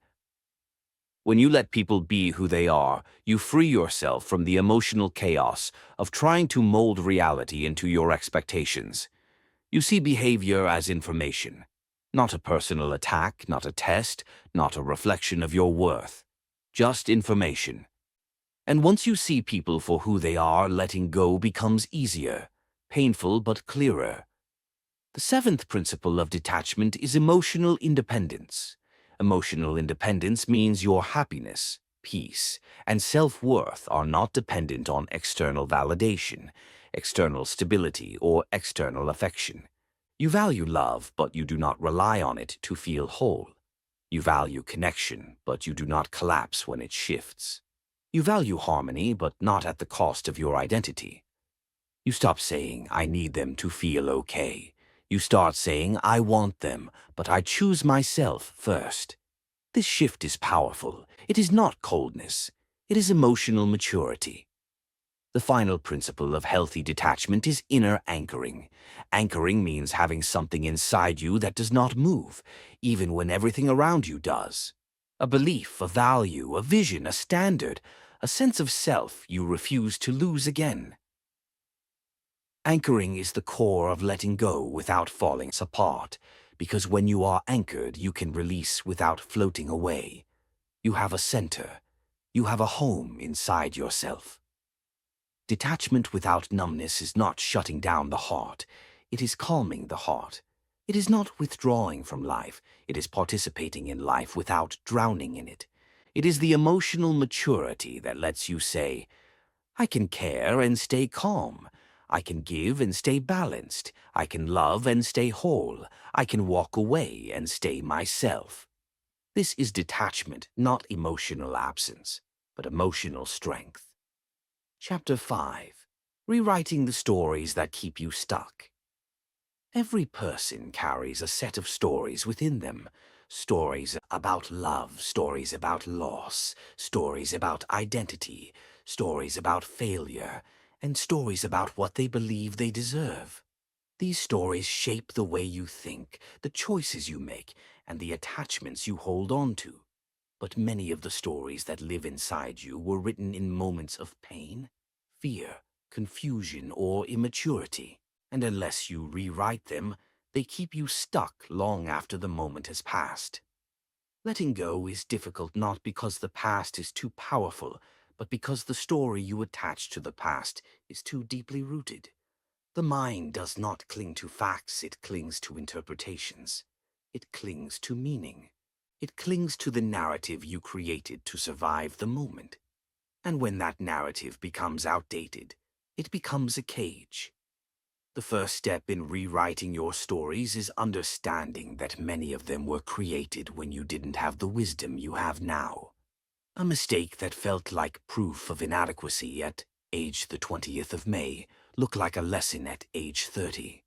When you let people be who they are, you free yourself from the emotional chaos of trying to mold reality into your expectations. You see behavior as information, not a personal attack, not a test, not a reflection of your worth, just information. And once you see people for who they are, letting go becomes easier, painful but clearer. The seventh principle of detachment is emotional independence. Emotional independence means your happiness, peace, and self-worth are not dependent on external validation, external stability, or external affection. You value love, but you do not rely on it to feel whole. You value connection, but you do not collapse when it shifts. You value harmony, but not at the cost of your identity. You stop saying, "I need them to feel okay." You start saying, "I want them, but I choose myself first." This shift is powerful. It is not coldness. It is emotional maturity. The final principle of healthy detachment is inner anchoring. Anchoring means having something inside you that does not move, even when everything around you does. A belief, a value, a vision, a standard, a sense of self you refuse to lose again. Anchoring is the core of letting go without falling apart, because when you are anchored, you can release without floating away. You have a center. You have a home inside yourself. Detachment without numbness is not shutting down the heart. It is calming the heart. It is not withdrawing from life. It is participating in life without drowning in it. It is the emotional maturity that lets you say, I can care and stay calm. I can give and stay balanced. I can love and stay whole. I can walk away and stay myself. This is detachment, not emotional absence, but emotional strength. Chapter 5. Rewriting the stories that keep you stuck. Every person carries a set of stories within them. Stories about love, stories about loss, stories about identity, stories about failure, and stories about what they believe they deserve. These stories shape the way you think, the choices you make, and the attachments you hold on to. But many of the stories that live inside you were written in moments of pain, fear, confusion, or immaturity. And unless you rewrite them, they keep you stuck long after the moment has passed. Letting go is difficult not because the past is too powerful, but because the story you attach to the past is too deeply rooted. The mind does not cling to facts, it clings to interpretations. It clings to meaning. It clings to the narrative you created to survive the moment. And when that narrative becomes outdated, it becomes a cage. The first step in rewriting your stories is understanding that many of them were created when you didn't have the wisdom you have now. A mistake that felt like proof of inadequacy at age the 20th of May looked like a lesson at age 30.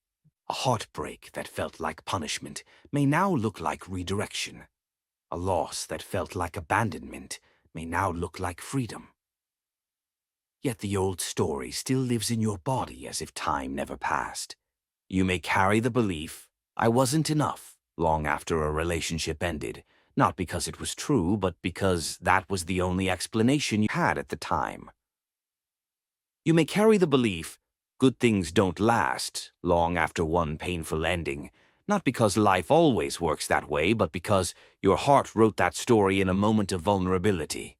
A heartbreak that felt like punishment may now look like redirection. A loss that felt like abandonment may now look like freedom. Yet the old story still lives in your body as if time never passed. You may carry the belief, I wasn't enough, long after a relationship ended, not because it was true, but because that was the only explanation you had at the time. You may carry the belief, good things don't last, long after one painful ending, not because life always works that way, but because your heart wrote that story in a moment of vulnerability.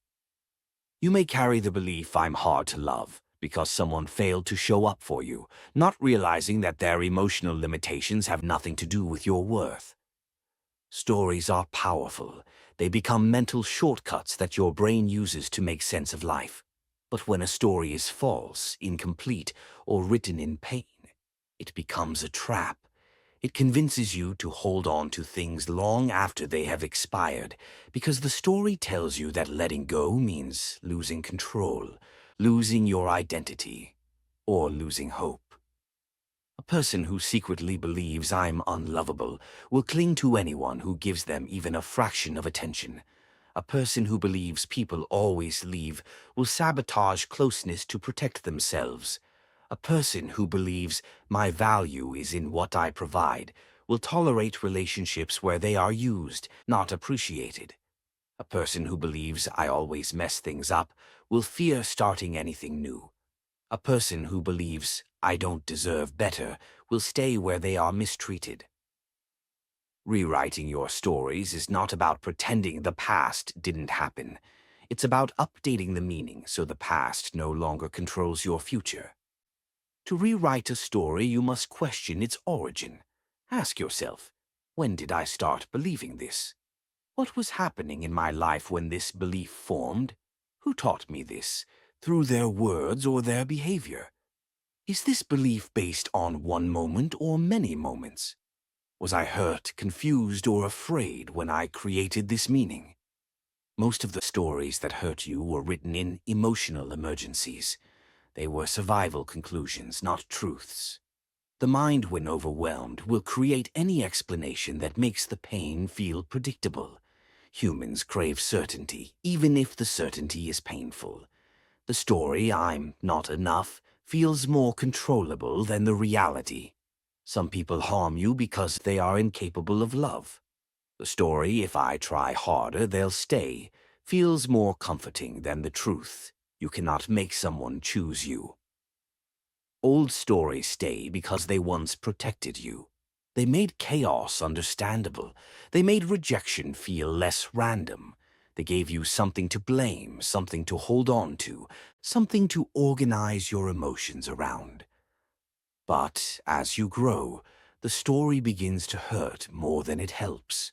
You may carry the belief I'm hard to love because someone failed to show up for you, not realizing that their emotional limitations have nothing to do with your worth. Stories are powerful. They become mental shortcuts that your brain uses to make sense of life. But when a story is false, incomplete, or written in pain, it becomes a trap. It convinces you to hold on to things long after they have expired, because the story tells you that letting go means losing control, losing your identity, or losing hope. A person who secretly believes I'm unlovable will cling to anyone who gives them even a fraction of attention. A person who believes people always leave will sabotage closeness to protect themselves. A person who believes my value is in what I provide will tolerate relationships where they are used, not appreciated. A person who believes I always mess things up will fear starting anything new. A person who believes I don't deserve better will stay where they are mistreated. Rewriting your stories is not about pretending the past didn't happen. It's about updating the meaning so the past no longer controls your future. To rewrite a story, you must question its origin. Ask yourself, when did I start believing this? What was happening in my life when this belief formed? Who taught me this, through their words or their behavior? Is this belief based on one moment or many moments? Was I hurt, confused, or afraid when I created this meaning? Most of the stories that hurt you were written in emotional emergencies. They were survival conclusions, not truths. The mind, when overwhelmed, will create any explanation that makes the pain feel predictable. Humans crave certainty, even if the certainty is painful. The story, "I'm not enough," feels more controllable than the reality. Some people harm you because they are incapable of love. The story, "If I try harder, they'll stay," feels more comforting than the truth. You cannot make someone choose you. Old stories stay because they once protected you. They made chaos understandable. They made rejection feel less random. They gave you something to blame, something to hold on to, something to organize your emotions around. But as you grow, the story begins to hurt more than it helps.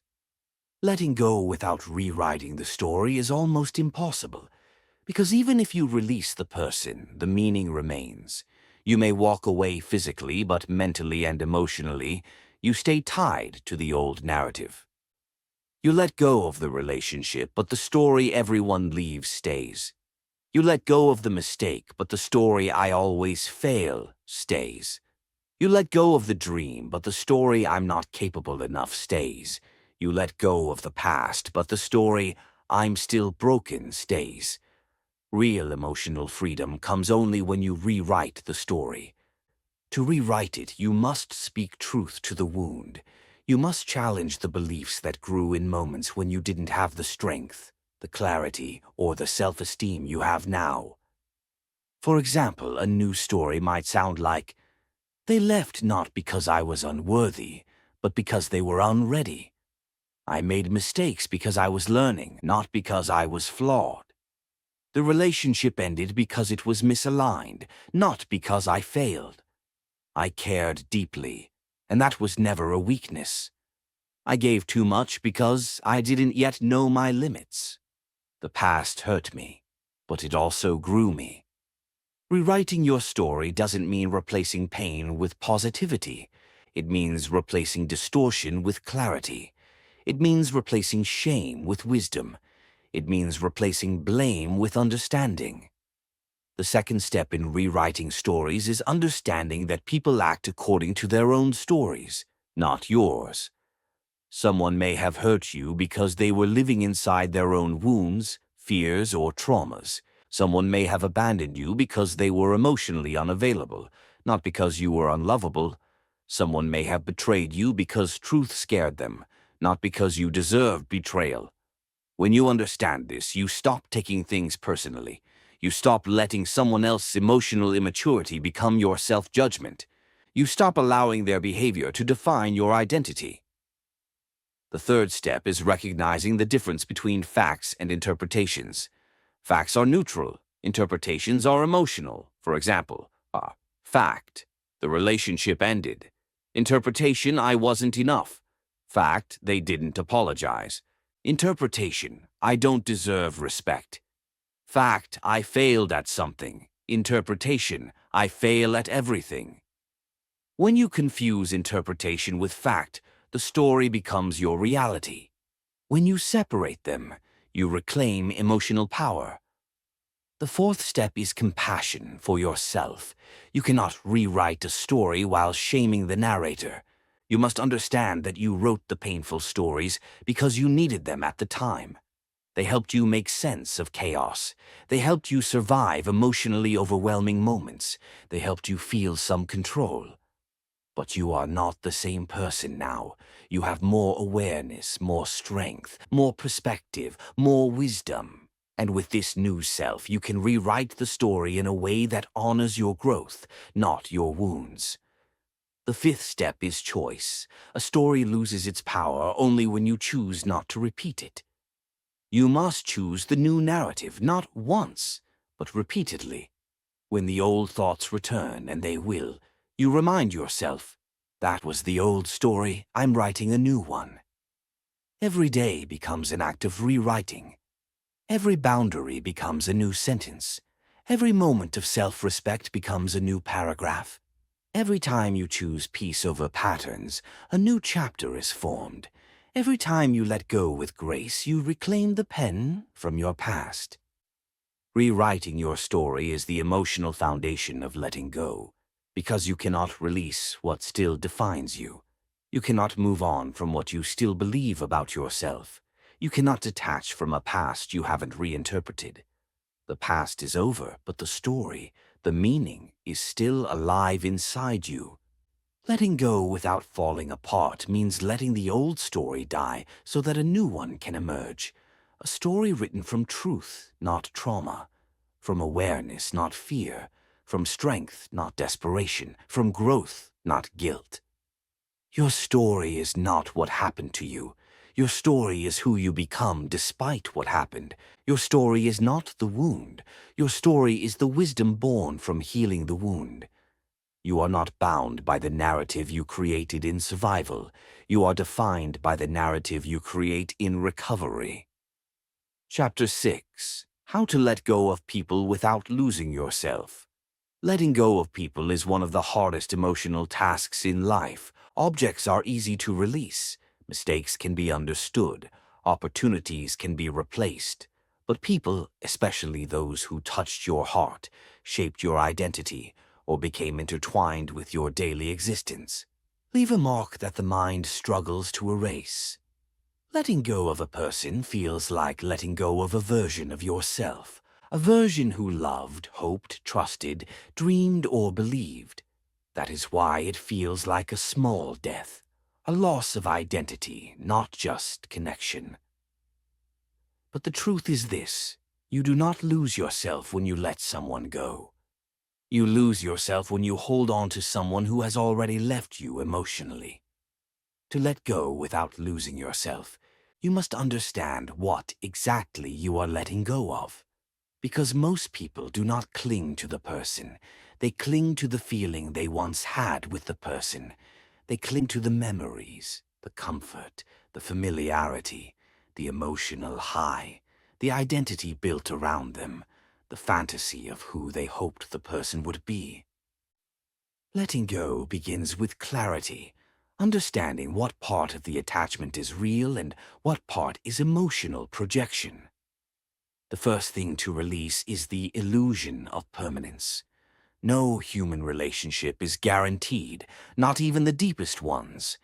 Letting go without rewriting the story is almost impossible, because even if you release the person, the meaning remains. You may walk away physically, but mentally and emotionally, you stay tied to the old narrative. You let go of the relationship, but the story everyone leaves stays. You let go of the mistake, but the story "I always fail" stays. You let go of the dream, but the story "I'm not capable enough" stays. You let go of the past, but the story "I'm still broken" stays. Real emotional freedom comes only when you rewrite the story. To rewrite it, you must speak truth to the wound. You must challenge the beliefs that grew in moments when you didn't have the strength, the clarity, or the self-esteem you have now. For example, a new story might sound like, "They left not because I was unworthy, but because they were unready. I made mistakes because I was learning, not because I was flawed. The relationship ended because it was misaligned, not because I failed. I cared deeply, and that was never a weakness. I gave too much because I didn't yet know my limits. The past hurt me, but it also grew me." Rewriting your story doesn't mean replacing pain with positivity. It means replacing distortion with clarity. It means replacing shame with wisdom. It means replacing blame with understanding. The second step in rewriting stories is understanding that people act according to their own stories, not yours. Someone may have hurt you because they were living inside their own wounds, fears, or traumas. Someone may have abandoned you because they were emotionally unavailable, not because you were unlovable. Someone may have betrayed you because truth scared them, not because you deserved betrayal. When you understand this, you stop taking things personally. You stop letting someone else's emotional immaturity become your self-judgment. You stop allowing their behavior to define your identity. The third step is recognizing the difference between facts and interpretations. Facts are neutral. Interpretations are emotional. For example, fact, "The relationship ended." Interpretation, "I wasn't enough." Fact, "They didn't apologize." Interpretation, "I don't deserve respect." Fact, "I failed at something." Interpretation, "I fail at everything." When you confuse interpretation with fact, the story becomes your reality. When you separate them, you reclaim emotional power. The fourth step is compassion for yourself. You cannot rewrite a story while shaming the narrator. You must understand that you wrote the painful stories because you needed them at the time. They helped you make sense of chaos. They helped you survive emotionally overwhelming moments. They helped you feel some control. But you are not the same person now. You have more awareness, more strength, more perspective, more wisdom. And with this new self, you can rewrite the story in a way that honors your growth, not your wounds. The fifth step is choice. A story loses its power only when you choose not to repeat it. You must choose the new narrative, not once, but repeatedly. When the old thoughts return, and they will, you remind yourself, "That was the old story, I'm writing a new one." Every day becomes an act of rewriting. Every boundary becomes a new sentence. Every moment of self-respect becomes a new paragraph. Every time you choose peace over patterns, a new chapter is formed. Every time you let go with grace, you reclaim the pen from your past. Rewriting your story is the emotional foundation of letting go, because you cannot release what still defines you. You cannot move on from what you still believe about yourself. You cannot detach from a past you haven't reinterpreted. The past is over, but the story, the meaning, is still alive inside you. Letting go without falling apart means letting the old story die so that a new one can emerge. A story written from truth, not trauma. From awareness, not fear. From strength, not desperation. From growth, not guilt. Your story is not what happened to you. Your story is who you become despite what happened. Your story is not the wound. Your story is the wisdom born from healing the wound. You are not bound by the narrative you created in survival. You are defined by the narrative you create in recovery. Chapter 6. How to let go of people without losing yourself. Letting go of people is one of the hardest emotional tasks in life. Objects are easy to release. Mistakes can be understood. Opportunities can be replaced. But people, especially those who touched your heart, shaped your identity, or became intertwined with your daily existence, leave a mark that the mind struggles to erase. Letting go of a person feels like letting go of a version of yourself, a version who loved, hoped, trusted, dreamed, or believed. That is why it feels like a small death, a loss of identity, not just connection. But the truth is this: you do not lose yourself when you let someone go. You lose yourself when you hold on to someone who has already left you emotionally. To let go without losing yourself, you must understand what exactly you are letting go of. Because most people do not cling to the person. They cling to the feeling they once had with the person. They cling to the memories, the comfort, the familiarity, the emotional high, the identity built around them, the fantasy of who they hoped the person would be. Letting go begins with clarity, understanding what part of the attachment is real and what part is emotional projection. The first thing to release is the illusion of permanence. No human relationship is guaranteed, not even the deepest ones.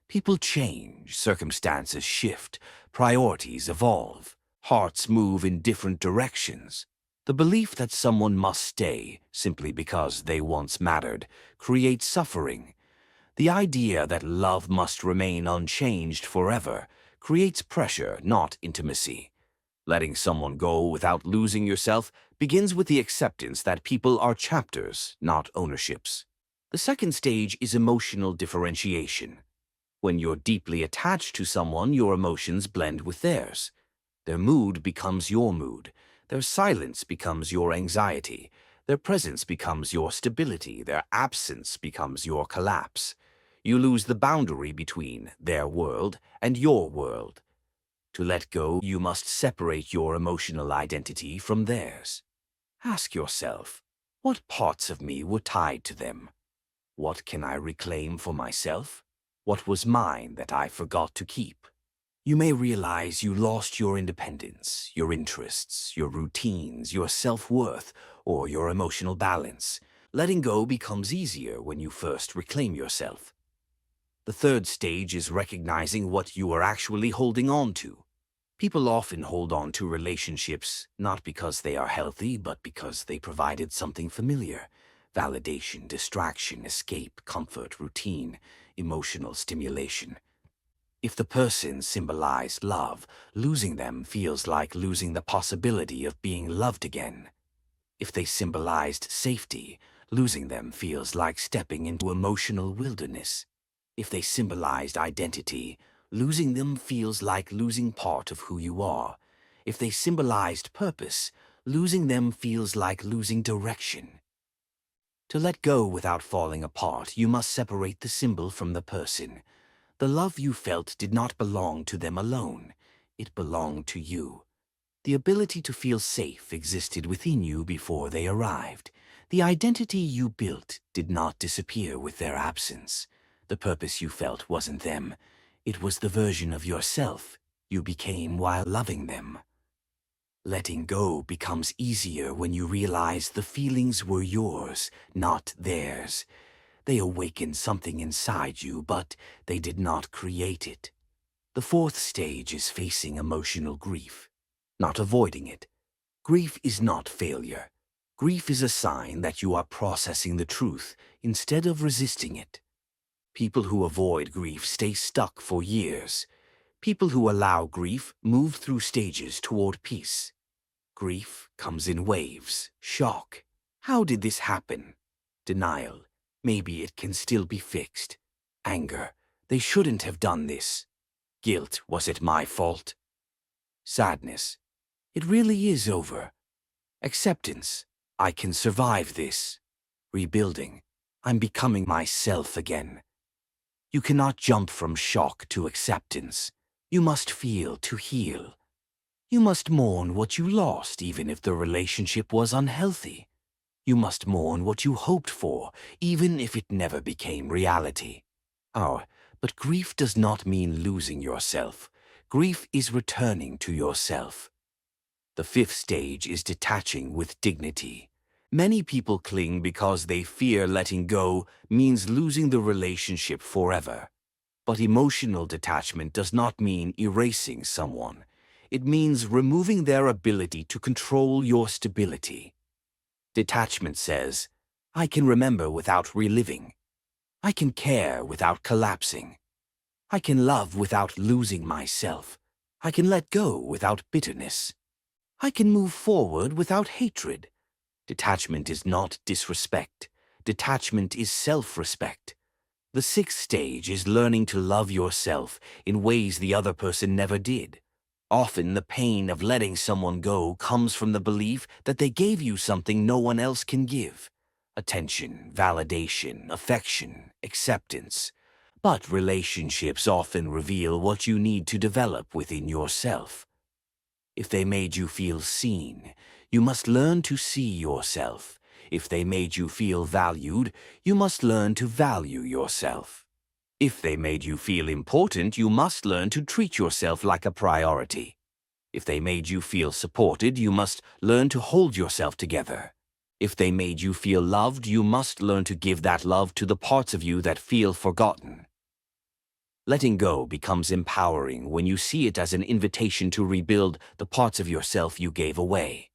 People change, circumstances shift, priorities evolve, hearts move in different directions. The belief that someone must stay simply because they once mattered creates suffering. The idea that love must remain unchanged forever creates pressure, not intimacy. Letting someone go without losing yourself begins with the acceptance that people are chapters, not ownerships. The second stage is emotional differentiation. When you're deeply attached to someone, your emotions blend with theirs. Their mood becomes your mood. Their silence becomes your anxiety. Their presence becomes your stability. Their absence becomes your collapse. You lose the boundary between their world and your world. To let go, you must separate your emotional identity from theirs. Ask yourself, what parts of me were tied to them? What can I reclaim for myself? What was mine that I forgot to keep? You may realize you lost your independence, your interests, your routines, your self-worth, or your emotional balance. Letting go becomes easier when you first reclaim yourself. The third stage is recognizing what you are actually holding on to. People often hold on to relationships not because they are healthy, but because they provided something familiar: validation, distraction, escape, comfort, routine, emotional stimulation. If the person symbolized love, losing them feels like losing the possibility of being loved again. If they symbolized safety, losing them feels like stepping into emotional wilderness. If they symbolized identity, losing them feels like losing part of who you are. If they symbolized purpose, losing them feels like losing direction. To let go without falling apart, you must separate the symbol from the person. The love you felt did not belong to them alone. It belonged to you. The ability to feel safe existed within you before they arrived. The identity you built did not disappear with their absence. The purpose you felt wasn't them. It was the version of yourself you became while loving them. Letting go becomes easier when you realize the feelings were yours, not theirs. They awakened something inside you, but they did not create it. The fourth stage is facing emotional grief, not avoiding it, Grief is not failure. Grief is a sign that you are processing the truth instead of resisting it. People who avoid grief stay stuck for years. People who allow grief move through stages toward peace. Grief comes in waves. Shock. How did this happen? Denial. Maybe it can still be fixed. Anger. They shouldn't have done this. Guilt. Was it my fault? Sadness. It really is over. Acceptance. I can survive this. Rebuilding. I'm becoming myself again. You cannot jump from shock to acceptance. You must feel to heal. You must mourn what you lost even if the relationship was unhealthy. You must mourn what you hoped for even if it never became reality. Oh, but grief does not mean losing yourself. Grief is returning to yourself. The fifth stage is detaching with dignity. Many people cling because they fear letting go means losing the relationship forever. But emotional detachment does not mean erasing someone. It means removing their ability to control your stability. Detachment says, I can remember without reliving. I can care without collapsing. I can love without losing myself. I can let go without bitterness. I can move forward without hatred. Detachment is not disrespect. Detachment is self-respect. The sixth stage is learning to love yourself in ways the other person never did. Often the pain of letting someone go comes from the belief that they gave you something no one else can give. Attention, validation, affection, acceptance. But relationships often reveal what you need to develop within yourself. If they made you feel seen, you must learn to see yourself. If they made you feel valued, you must learn to value yourself. If they made you feel important, you must learn to treat yourself like a priority. If they made you feel supported, you must learn to hold yourself together. If they made you feel loved, you must learn to give that love to the parts of you that feel forgotten. Letting go becomes empowering when you see it as an invitation to rebuild the parts of yourself you gave away.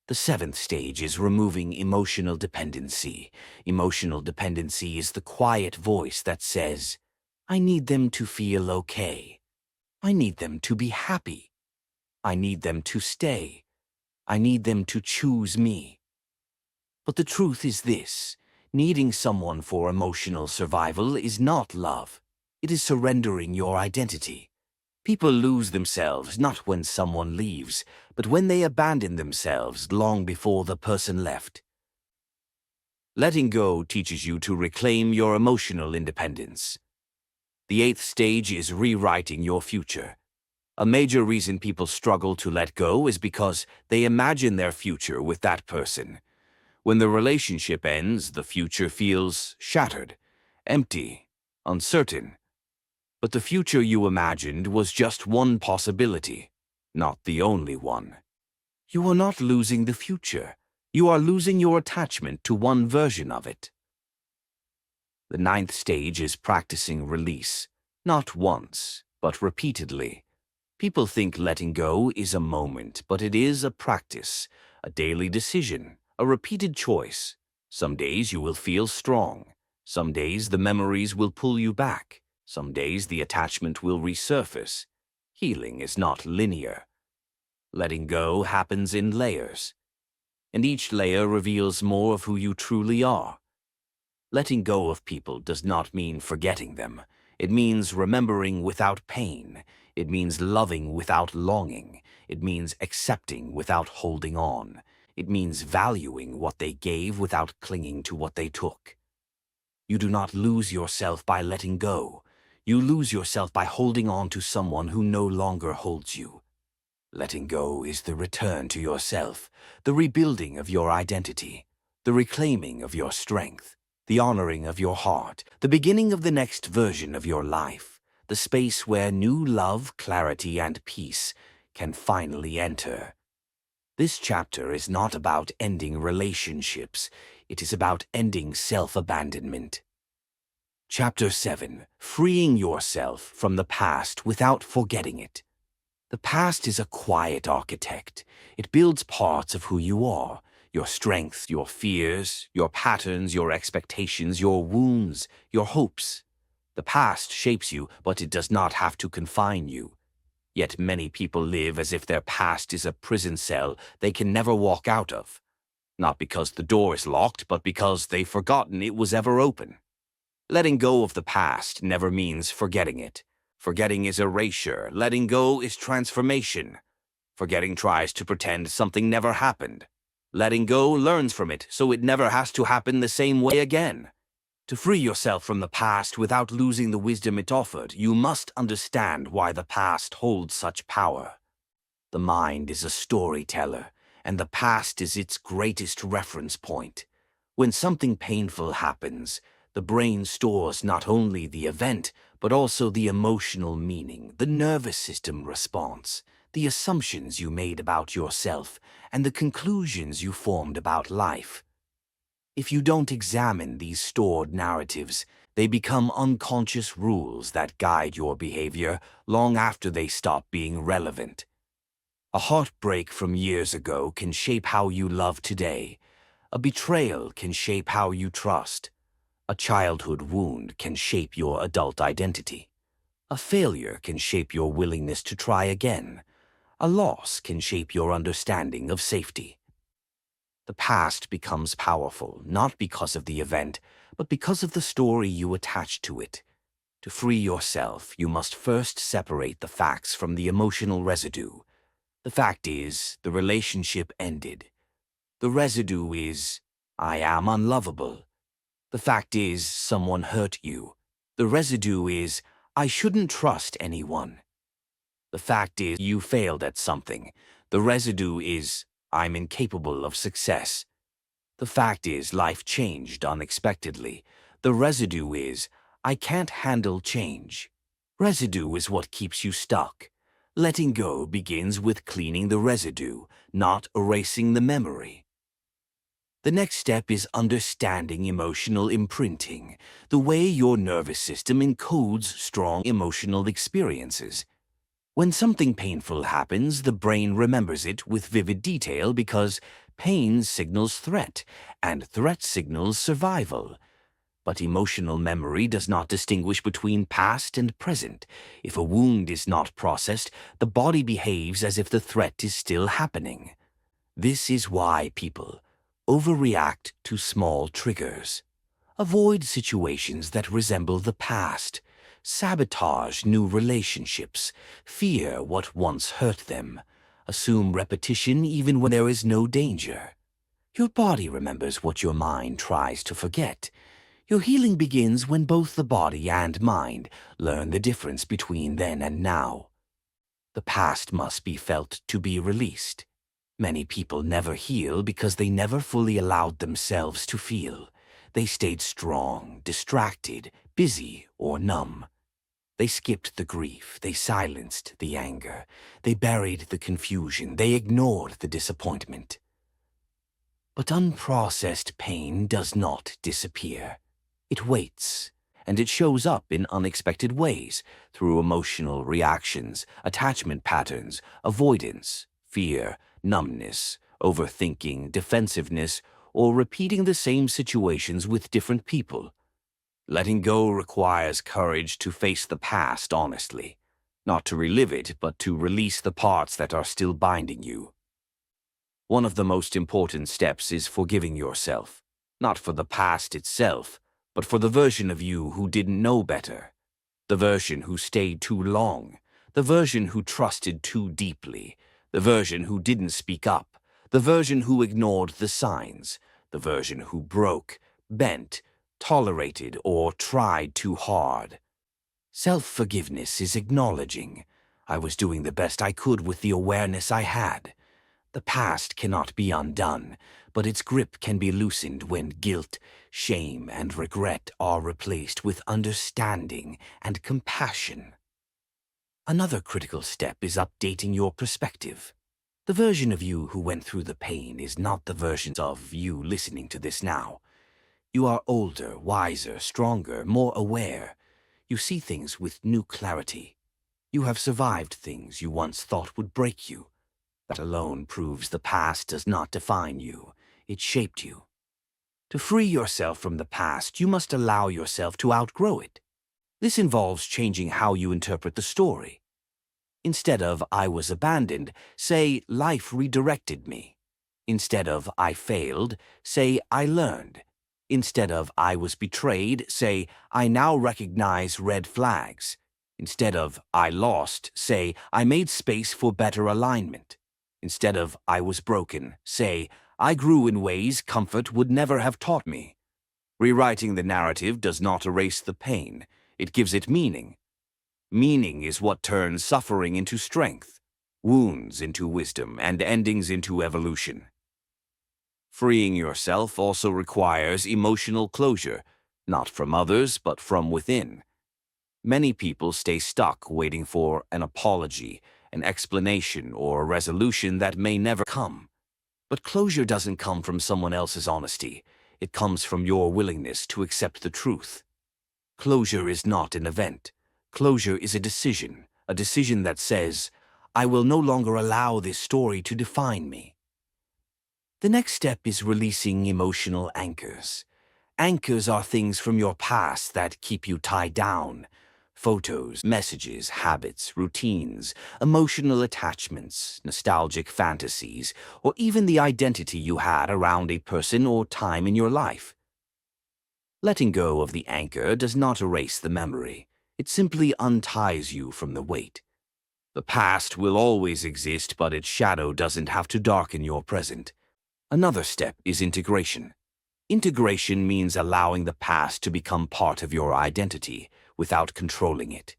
The seventh stage is removing emotional dependency. Emotional dependency is the quiet voice that says, I need them to feel okay. I need them to be happy. I need them to stay. I need them to choose me. But the truth is this, needing someone for emotional survival is not love. It is surrendering your identity. People lose themselves not when someone leaves, but when they abandon themselves long before the person left. Letting go teaches you to reclaim your emotional independence. The eighth stage is rewriting your future. A major reason people struggle to let go is because they imagine their future with that person. When the relationship ends, the future feels shattered, empty, uncertain. But the future you imagined was just one possibility, not the only one. You are not losing the future. You are losing your attachment to one version of it. The ninth stage is practicing release, not once, but repeatedly. People think letting go is a moment, but it is a practice, a daily decision, a repeated choice. Some days you will feel strong. Some days the memories will pull you back. Some days the attachment will resurface. Healing is not linear. Letting go happens in layers, and each layer reveals more of who you truly are. Letting go of people does not mean forgetting them. It means remembering without pain. It means loving without longing. It means accepting without holding on. It means valuing what they gave without clinging to what they took. You do not lose yourself by letting go. You lose yourself by holding on to someone who no longer holds you. Letting go is the return to yourself, the rebuilding of your identity, the reclaiming of your strength, the honoring of your heart, the beginning of the next version of your life, the space where new love, clarity, and peace can finally enter. This chapter is not about ending relationships. It is about ending self-abandonment. Chapter 7. Freeing yourself from the past without forgetting it. The past is a quiet architect. It builds parts of who you are, your strengths, your fears, your patterns, your expectations, your wounds, your hopes. The past shapes you, but it does not have to confine you. Yet many people live as if their past is a prison cell they can never walk out of. Not because the door is locked, but because they've forgotten it was ever open. Letting go of the past never means forgetting it. Forgetting is erasure. Letting go is transformation. Forgetting tries to pretend something never happened. Letting go learns from it, so it never has to happen the same way again. To free yourself from the past without losing the wisdom it offered, you must understand why the past holds such power. The mind is a storyteller, and the past is its greatest reference point. When something painful happens, the brain stores not only the event, but also the emotional meaning, the nervous system response, the assumptions you made about yourself, and the conclusions you formed about life. If you don't examine these stored narratives, they become unconscious rules that guide your behavior long after they stop being relevant. A heartbreak from years ago can shape how you love today. A betrayal can shape how you trust. A childhood wound can shape your adult identity. A failure can shape your willingness to try again. A loss can shape your understanding of safety. The past becomes powerful not because of the event, but because of the story you attach to it. To free yourself, you must first separate the facts from the emotional residue. The fact is, the relationship ended. The residue is, I am unlovable. The fact is, someone hurt you. The residue is, I shouldn't trust anyone. The fact is, you failed at something. The residue is, I'm incapable of success. The fact is, life changed unexpectedly. The residue is, I can't handle change. Residue is what keeps you stuck. Letting go begins with cleaning the residue, not erasing the memory. The next step is understanding emotional imprinting, the way your nervous system encodes strong emotional experiences. When something painful happens, the brain remembers it with vivid detail because pain signals threat, and threat signals survival. But emotional memory does not distinguish between past and present. If a wound is not processed, the body behaves as if the threat is still happening. This is why people overreact to small triggers. Avoid situations that resemble the past. Sabotage new relationships. Fear what once hurt them. Assume repetition even when there is no danger. Your body remembers what your mind tries to forget. Your healing begins when both the body and mind learn the difference between then and now. The past must be felt to be released. Many people never heal because they never fully allowed themselves to feel. They stayed strong, distracted, busy, or numb. They skipped the grief, they silenced the anger, they buried the confusion, they ignored the disappointment. But unprocessed pain does not disappear. It waits, and it shows up in unexpected ways through emotional reactions, attachment patterns, avoidance, fear, numbness, overthinking, defensiveness, or repeating the same situations with different people. Letting go requires courage to face the past honestly, not to relive it, but to release the parts that are still binding you. One of the most important steps is forgiving yourself, not for the past itself, but for the version of you who didn't know better, the version who stayed too long, the version who trusted too deeply, the version who didn't speak up, the version who ignored the signs, the version who broke, bent, tolerated, or tried too hard. Self-forgiveness is acknowledging, I was doing the best I could with the awareness I had. The past cannot be undone, but its grip can be loosened when guilt, shame, and regret are replaced with understanding and compassion. Another critical step is updating your perspective. The version of you who went through the pain is not the version of you listening to this now. You are older, wiser, stronger, more aware. You see things with new clarity. You have survived things you once thought would break you. That alone proves the past does not define you. It shaped you. To free yourself from the past, you must allow yourself to outgrow it. This involves changing how you interpret the story. Instead of "I was abandoned," say "life redirected me." Instead of "I failed," say "I learned." Instead of "I was betrayed," say "I now recognize red flags." Instead of "I lost," say "I made space for better alignment." Instead of "I was broken," say "I grew in ways comfort would never have taught me." Rewriting the narrative does not erase the pain. It gives it meaning. Meaning is what turns suffering into strength, wounds into wisdom, and endings into evolution. Freeing yourself also requires emotional closure, not from others, but from within. Many people stay stuck waiting for an apology, an explanation, or a resolution that may never come. But closure doesn't come from someone else's honesty. It comes from your willingness to accept the truth. Closure is not an event. Closure is a decision that says, "I will no longer allow this story to define me." The next step is releasing emotional anchors. Anchors are things from your past that keep you tied down. Photos, messages, habits, routines, emotional attachments, nostalgic fantasies, or even the identity you had around a person or time in your life. Letting go of the anchor does not erase the memory. It simply unties you from the weight. The past will always exist, but its shadow doesn't have to darken your present. Another step is integration. Integration means allowing the past to become part of your identity without controlling it.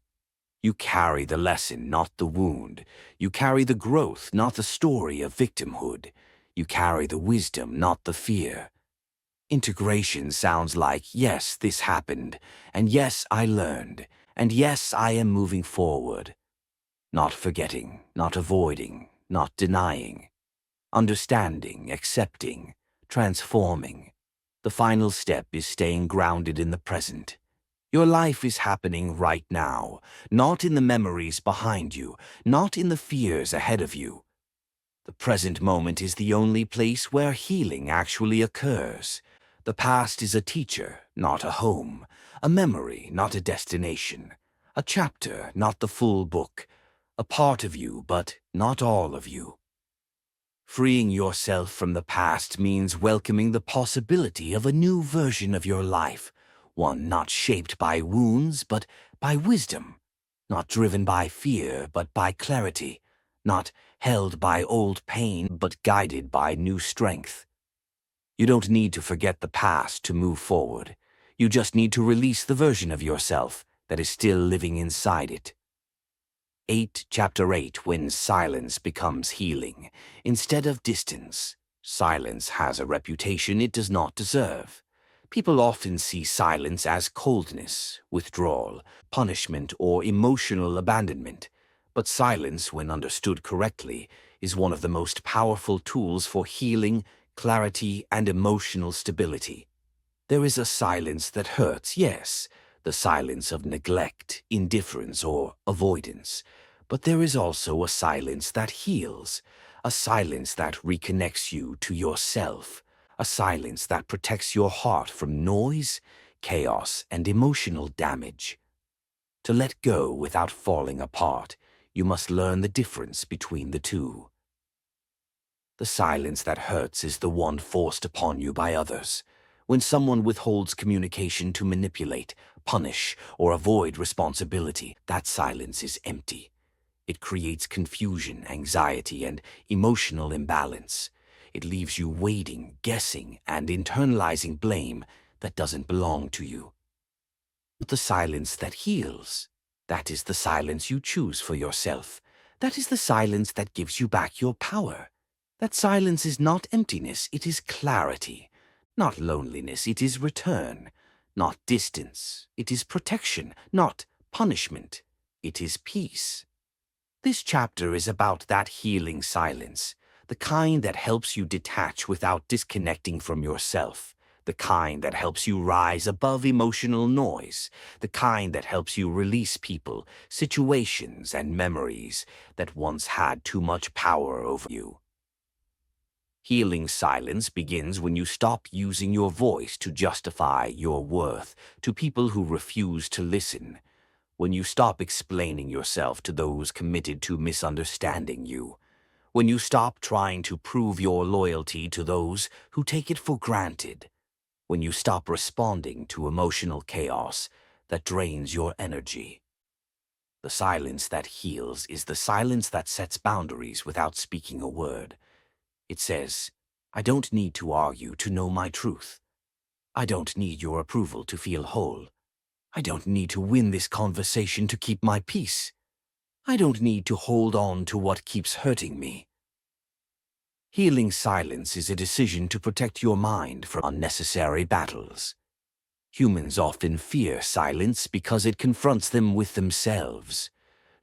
You carry the lesson, not the wound. You carry the growth, not the story of victimhood. You carry the wisdom, not the fear. Integration sounds like, yes, this happened, and yes, I learned, and yes, I am moving forward. Not forgetting, not avoiding, not denying. Understanding, accepting, transforming. The final step is staying grounded in the present. Your life is happening right now, not in the memories behind you, not in the fears ahead of you. The present moment is the only place where healing actually occurs. The past is a teacher, not a home, a memory, not a destination, a chapter, not the full book, a part of you, but not all of you. Freeing yourself from the past means welcoming the possibility of a new version of your life, one not shaped by wounds, but by wisdom, not driven by fear, but by clarity, not held by old pain, but guided by new strength. You don't need to forget the past to move forward. You just need to release the version of yourself that is still living inside it. Chapter 8, when silence becomes healing. Instead of distance, silence has a reputation it does not deserve. People often see silence as coldness, withdrawal, punishment, or emotional abandonment. But silence, when understood correctly, is one of the most powerful tools for healing, clarity, and emotional stability. There is a silence that hurts, yes, the silence of neglect, indifference, or avoidance. But there is also a silence that heals, a silence that reconnects you to yourself, a silence that protects your heart from noise, chaos, and emotional damage. To let go without falling apart, you must learn the difference between the two. The silence that hurts is the one forced upon you by others. When someone withholds communication to manipulate, punish, or avoid responsibility, that silence is empty. It creates confusion, anxiety, and emotional imbalance. It leaves you waiting, guessing, and internalizing blame that doesn't belong to you. But the silence that heals, that is the silence you choose for yourself. That is the silence that gives you back your power. That silence is not emptiness, it is clarity. Not loneliness, it is return. Not distance, it is protection. Not punishment, it is peace. This chapter is about that healing silence, the kind that helps you detach without disconnecting from yourself, the kind that helps you rise above emotional noise, the kind that helps you release people, situations, and memories that once had too much power over you. Healing silence begins when you stop using your voice to justify your worth to people who refuse to listen, when you stop explaining yourself to those committed to misunderstanding you, when you stop trying to prove your loyalty to those who take it for granted, when you stop responding to emotional chaos that drains your energy. The silence that heals is the silence that sets boundaries without speaking a word. It says, I don't need to argue to know my truth. I don't need your approval to feel whole. I don't need to win this conversation to keep my peace. I don't need to hold on to what keeps hurting me. Healing silence is a decision to protect your mind from unnecessary battles. Humans often fear silence because it confronts them with themselves.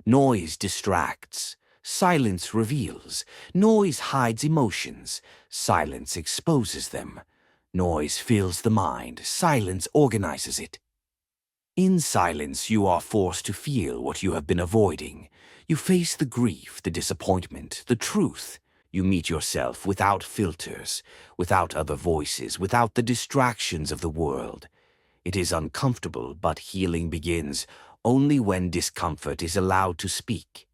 Noise distracts. Silence reveals. Noise hides emotions. Silence exposes them. Noise fills the mind. Silence organizes it. In silence, you are forced to feel what you have been avoiding. You face the grief, the disappointment, the truth. You meet yourself without filters, without other voices, without the distractions of the world. It is uncomfortable, but healing begins only when discomfort is allowed to speak.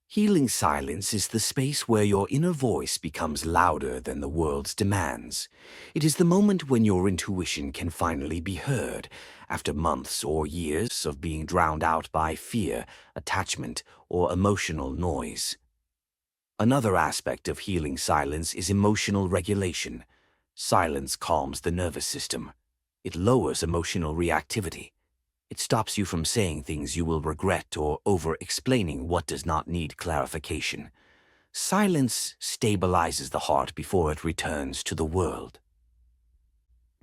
Healing silence is the space where your inner voice becomes louder than the world's demands. It is the moment when your intuition can finally be heard, after months or years of being drowned out by fear, attachment, or emotional noise. Another aspect of healing silence is emotional regulation. Silence calms the nervous system. It lowers emotional reactivity. It stops you from saying things you will regret or over-explaining what does not need clarification. Silence stabilizes the heart before it returns to the world.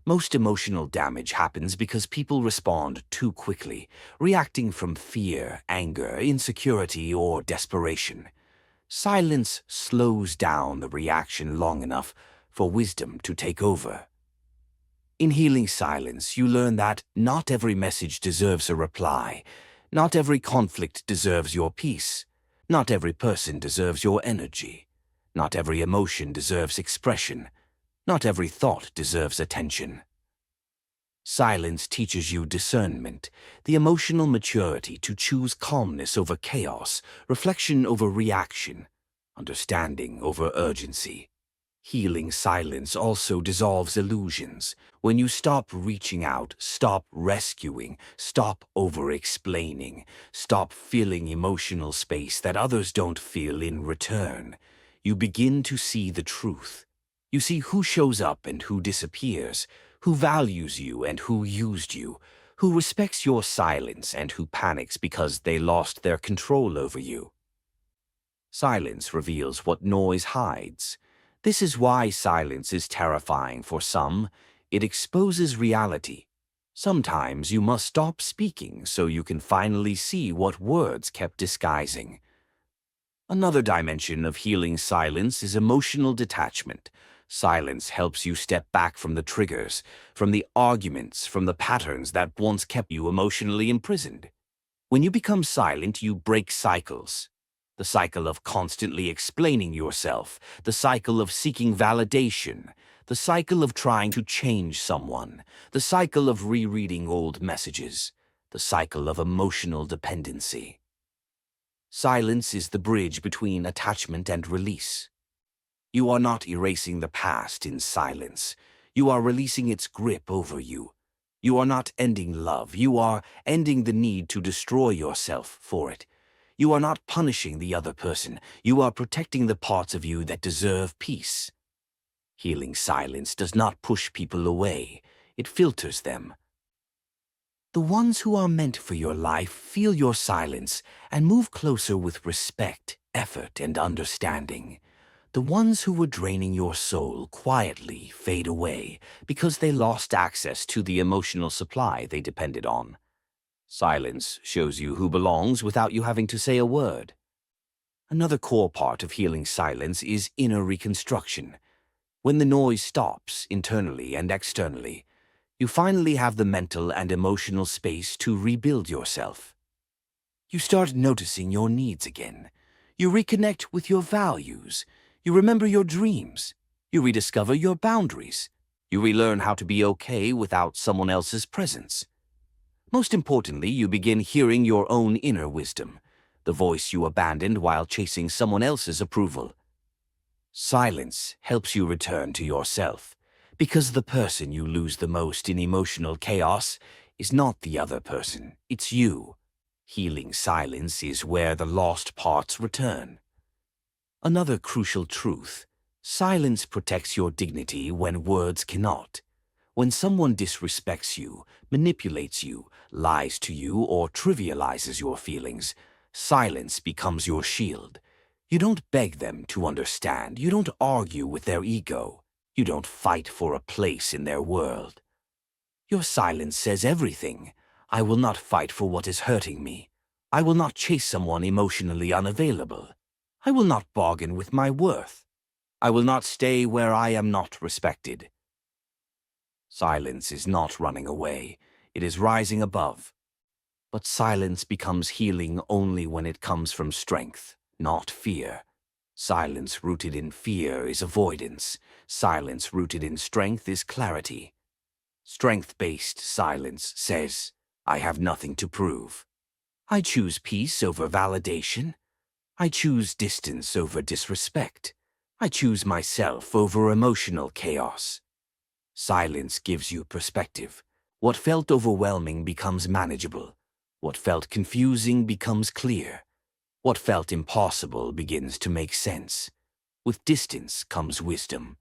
Most emotional damage happens because people respond too quickly, reacting from fear, anger, insecurity, or desperation. Silence slows down the reaction long enough for wisdom to take over. In healing silence, you learn that not every message deserves a reply. Not every conflict deserves your peace. Not every person deserves your energy. Not every emotion deserves expression. Not every thought deserves attention. Silence teaches you discernment, the emotional maturity to choose calmness over chaos, reflection over reaction, understanding over urgency. Healing silence also dissolves illusions. When you stop reaching out, stop rescuing, stop over-explaining, stop filling emotional space that others don't feel in return, you begin to see the truth. You see who shows up and who disappears, who values you and who used you, who respects your silence and who panics because they lost their control over you. Silence reveals what noise hides. This is why silence is terrifying for some. It exposes reality. Sometimes you must stop speaking so you can finally see what words kept disguising. Another dimension of healing silence is emotional detachment. Silence helps you step back from the triggers, from the arguments, from the patterns that once kept you emotionally imprisoned. When you become silent, you break cycles. The cycle of constantly explaining yourself, the cycle of seeking validation, the cycle of trying to change someone, the cycle of rereading old messages, the cycle of emotional dependency. Silence is the bridge between attachment and release. You are not erasing the past in silence. You are releasing its grip over you. You are not ending love. You are ending the need to destroy yourself for it. You are not punishing the other person. You are protecting the parts of you that deserve peace. Healing silence does not push people away. It filters them. The ones who are meant for your life feel your silence and move closer with respect, effort, and understanding. The ones who were draining your soul quietly fade away because they lost access to the emotional supply they depended on. Silence shows you who belongs without you having to say a word. Another core part of healing silence is inner reconstruction. When the noise stops, internally and externally, you finally have the mental and emotional space to rebuild yourself. You start noticing your needs again. You reconnect with your values. You remember your dreams. You rediscover your boundaries. You relearn how to be okay without someone else's presence. Most importantly, you begin hearing your own inner wisdom, the voice you abandoned while chasing someone else's approval. Silence helps you return to yourself, because the person you lose the most in emotional chaos is not the other person, it's you. Healing silence is where the lost parts return. Another crucial truth: silence protects your dignity when words cannot. When someone disrespects you, manipulates you, lies to you, or trivializes your feelings, silence becomes your shield. You don't beg them to understand. You don't argue with their ego. You don't fight for a place in their world. Your silence says everything. I will not fight for what is hurting me. I will not chase someone emotionally unavailable. I will not bargain with my worth. I will not stay where I am not respected. Silence is not running away. It is rising above. But silence becomes healing only when it comes from strength, not fear. Silence rooted in fear is avoidance. Silence rooted in strength is clarity. Strength-based silence says, I have nothing to prove. I choose peace over validation. I choose distance over disrespect. I choose myself over emotional chaos. Silence gives you perspective. What felt overwhelming becomes manageable. What felt confusing becomes clear. What felt impossible begins to make sense. With distance comes wisdom.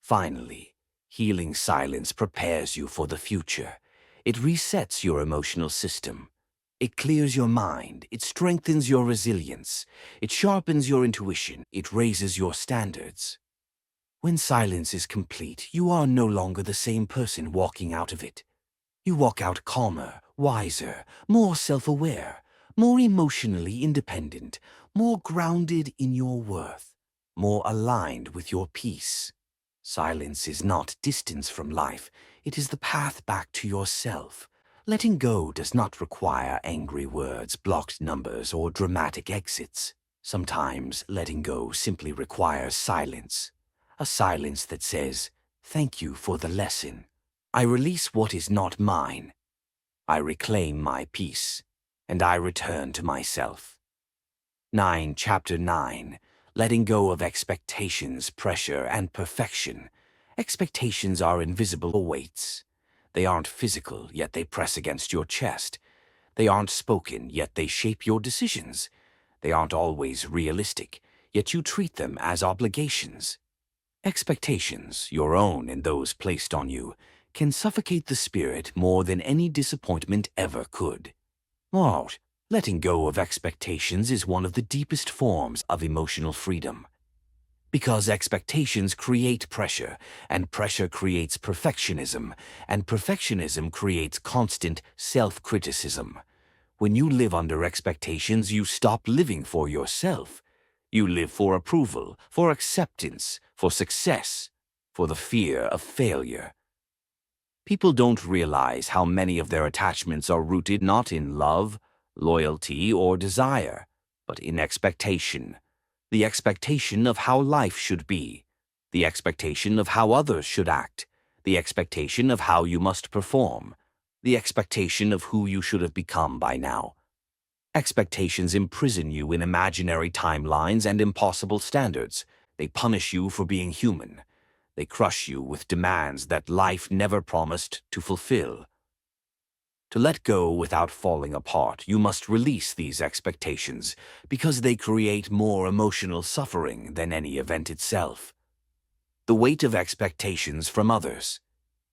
Finally, healing silence prepares you for the future. It resets your emotional system. It clears your mind. It strengthens your resilience. It sharpens your intuition. It raises your standards. When silence is complete, you are no longer the same person walking out of it. You walk out calmer, wiser, more self-aware, more emotionally independent, more grounded in your worth, more aligned with your peace. Silence is not distance from life. It is the path back to yourself. Letting go does not require angry words, blocked numbers, or dramatic exits. Sometimes letting go simply requires silence. A silence that says, thank you for the lesson. I release what is not mine. I reclaim my peace, and I return to myself. Chapter 9. Letting go of expectations, pressure, and perfection. Expectations are invisible weights. They aren't physical, yet they press against your chest. They aren't spoken, yet they shape your decisions. They aren't always realistic, yet you treat them as obligations. Expectations, your own and those placed on you, can suffocate the spirit more than any disappointment ever could. Letting go of expectations is one of the deepest forms of emotional freedom. Because expectations create pressure, and pressure creates perfectionism, and perfectionism creates constant self-criticism. When you live under expectations, you stop living for yourself. You live for approval, for acceptance, for success, for the fear of failure. People don't realize how many of their attachments are rooted not in love, loyalty, or desire, but in expectation. The expectation of how life should be, the expectation of how others should act, the expectation of how you must perform, the expectation of who you should have become by now. Expectations imprison you in imaginary timelines and impossible standards. They punish you for being human. They crush you with demands that life never promised to fulfill. To let go without falling apart, you must release these expectations because they create more emotional suffering than any event itself. The weight of expectations from others.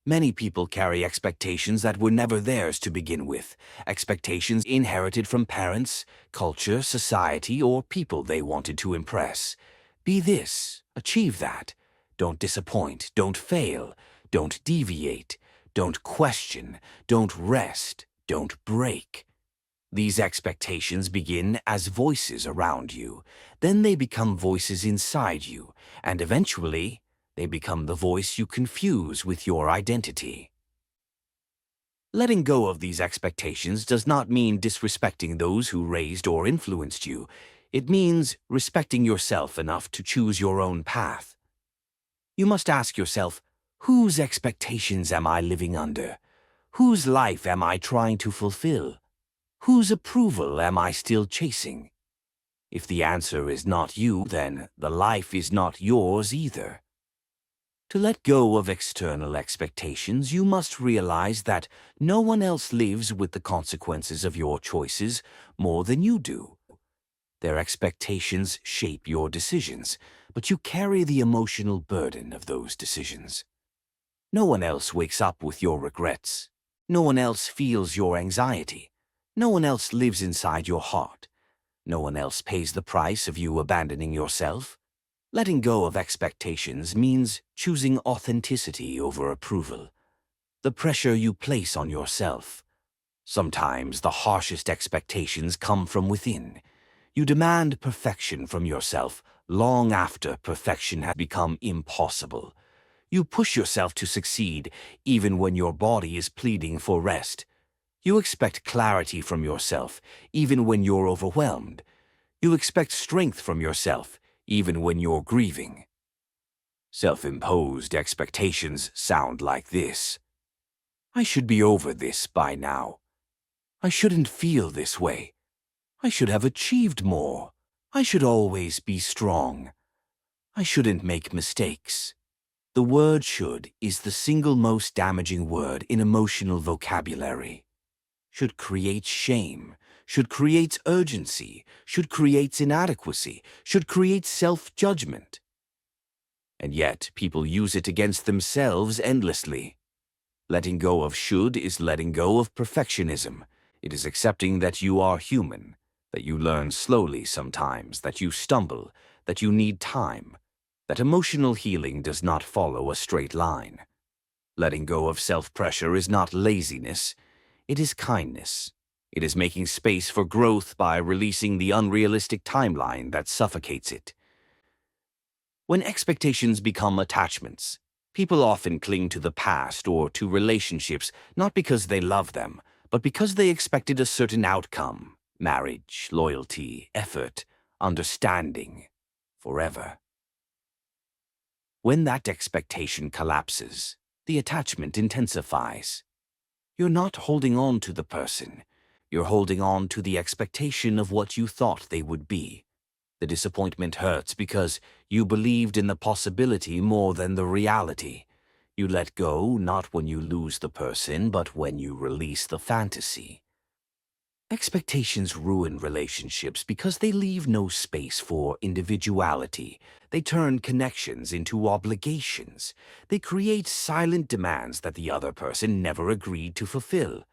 Many people carry expectations that were never theirs to begin with, expectations inherited from parents, culture, society, or people they wanted to impress. Be this, achieve that. Don't disappoint, don't fail, don't deviate, don't question, don't rest, don't break. These expectations begin as voices around you, then they become voices inside you, and eventually, They become the voice you confuse with your identity. Letting go of these expectations does not mean disrespecting those who raised or influenced you. It means respecting yourself enough to choose your own path. You must ask yourself, whose expectations am I living under? Whose life am I trying to fulfill? Whose approval am I still chasing? If the answer is not you, then the life is not yours either. To let go of external expectations, you must realize that no one else lives with the consequences of your choices more than you do. Their expectations shape your decisions, but you carry the emotional burden of those decisions. No one else wakes up with your regrets. No one else feels your anxiety. No one else lives inside your heart. No one else pays the price of you abandoning yourself. Letting go of expectations means choosing authenticity over approval. The pressure you place on yourself. Sometimes the harshest expectations come from within. You demand perfection from yourself long after perfection has become impossible. You push yourself to succeed even when your body is pleading for rest. You expect clarity from yourself even when you're overwhelmed. You expect strength from yourself even when you're grieving. Self-imposed expectations sound like this. I should be over this by now. I shouldn't feel this way. I should have achieved more. I should always be strong. I shouldn't make mistakes. The word should is the single most damaging word in emotional vocabulary. Should creates shame, should creates urgency, should creates inadequacy, should create self-judgment. And yet, people use it against themselves endlessly. Letting go of should is letting go of perfectionism. It is accepting that you are human, that you learn slowly sometimes, that you stumble, that you need time, that emotional healing does not follow a straight line. Letting go of self-pressure is not laziness, it is kindness. It is making space for growth by releasing the unrealistic timeline that suffocates it. When expectations become attachments, people often cling to the past or to relationships not because they love them, but because they expected a certain outcome: marriage, loyalty, effort, understanding, forever. When that expectation collapses, the attachment intensifies. You're not holding on to the person. You're holding on to the expectation of what you thought they would be. The disappointment hurts because you believed in the possibility more than the reality. You let go not when you lose the person, but when you release the fantasy. Expectations ruin relationships because they leave no space for individuality. They turn connections into obligations. They create silent demands that the other person never agreed to fulfill.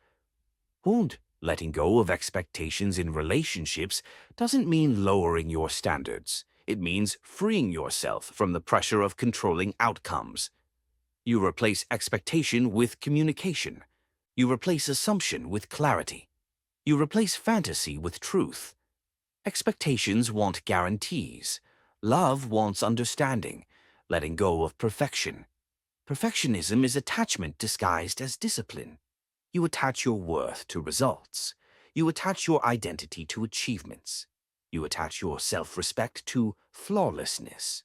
Letting go of expectations in relationships doesn't mean lowering your standards. It means freeing yourself from the pressure of controlling outcomes. You replace expectation with communication. You replace assumption with clarity. You replace fantasy with truth. Expectations want guarantees. Love wants understanding, letting go of perfection. Perfectionism is attachment disguised as discipline. You attach your worth to results. You attach your identity to achievements. You attach your self-respect to flawlessness.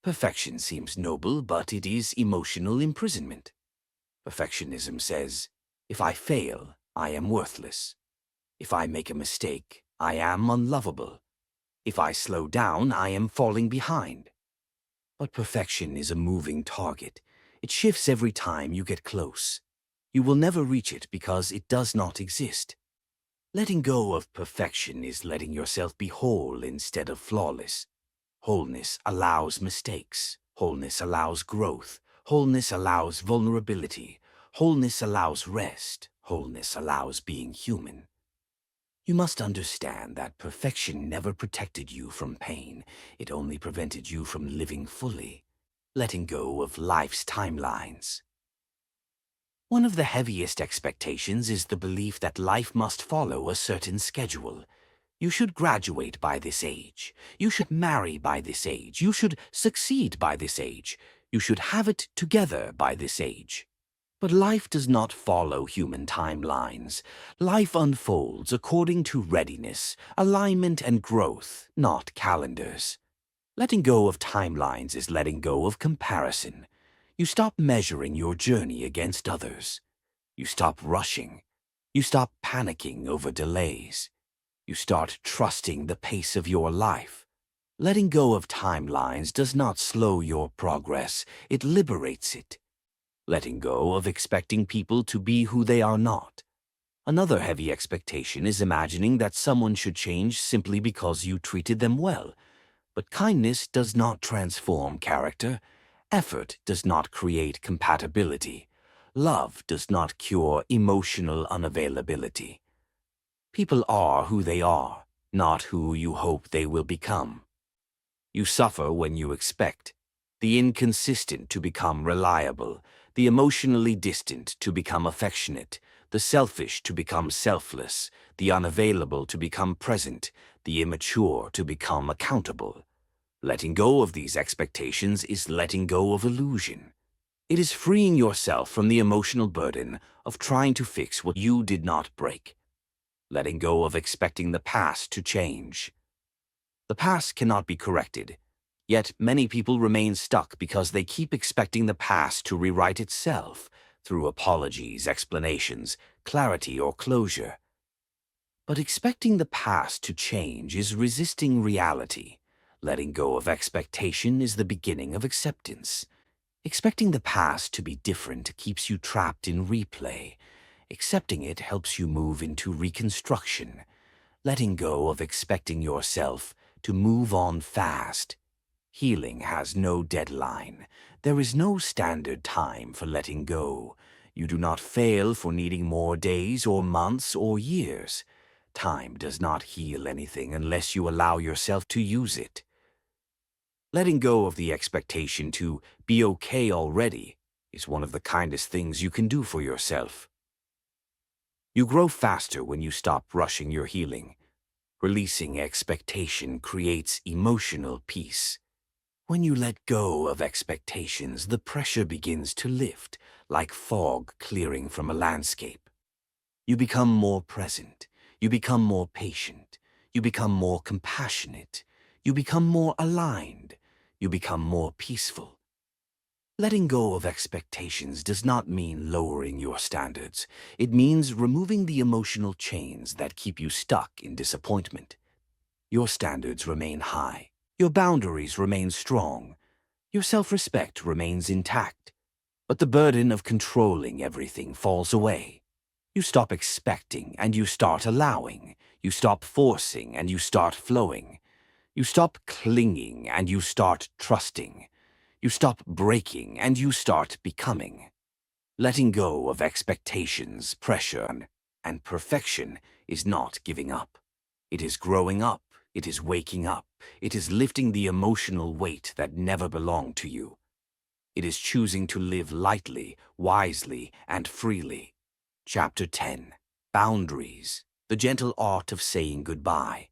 Perfection seems noble, but it is emotional imprisonment. Perfectionism says, if I fail, I am worthless. If I make a mistake, I am unlovable. If I slow down, I am falling behind. But perfection is a moving target. It shifts every time you get close. You will never reach it because it does not exist. Letting go of perfection is letting yourself be whole instead of flawless. Wholeness allows mistakes. Wholeness allows growth. Wholeness allows vulnerability. Wholeness allows rest. Wholeness allows being human. You must understand that perfection never protected you from pain. It only prevented you from living fully. Letting go of life's timelines. One of the heaviest expectations is the belief that life must follow a certain schedule. You should graduate by this age. You should marry by this age. You should succeed by this age. You should have it together by this age. But life does not follow human timelines. Life unfolds according to readiness, alignment, and growth, not calendars. Letting go of timelines is letting go of comparison. You stop measuring your journey against others. You stop rushing. You stop panicking over delays. You start trusting the pace of your life. Letting go of timelines does not slow your progress, it liberates it. Letting go of expecting people to be who they are not. Another heavy expectation is imagining that someone should change simply because you treated them well. But kindness does not transform character. Effort does not create compatibility. Love does not cure emotional unavailability. People are who they are, not who you hope they will become. You suffer when you expect the inconsistent to become reliable, the emotionally distant to become affectionate, the selfish to become selfless, the unavailable to become present, the immature to become accountable. Letting go of these expectations is letting go of illusion. It is freeing yourself from the emotional burden of trying to fix what you did not break. Letting go of expecting the past to change. The past cannot be corrected, yet many people remain stuck because they keep expecting the past to rewrite itself through apologies, explanations, clarity, or closure. But expecting the past to change is resisting reality. Letting go of expectation is the beginning of acceptance. Expecting the past to be different keeps you trapped in replay. Accepting it helps you move into reconstruction. Letting go of expecting yourself to move on fast. Healing has no deadline. There is no standard time for letting go. You do not fail for needing more days or months or years. Time does not heal anything unless you allow yourself to use it. Letting go of the expectation to be okay already is one of the kindest things you can do for yourself. You grow faster when you stop rushing your healing. Releasing expectation creates emotional peace. When you let go of expectations, the pressure begins to lift, like fog clearing from a landscape. You become more present. You become more patient. You become more compassionate. You become more aligned. You become more peaceful. Letting go of expectations does not mean lowering your standards. It means removing the emotional chains that keep you stuck in disappointment. Your standards remain high. Your boundaries remain strong. Your self-respect remains intact. But the burden of controlling everything falls away. You stop expecting and you start allowing. You stop forcing and you start flowing. You stop clinging and you start trusting. You stop breaking and you start becoming. Letting go of expectations, pressure, and perfection is not giving up. It is growing up. It is waking up. It is lifting the emotional weight that never belonged to you. It is choosing to live lightly, wisely, and freely. Chapter 10. Boundaries. The gentle art of saying goodbye.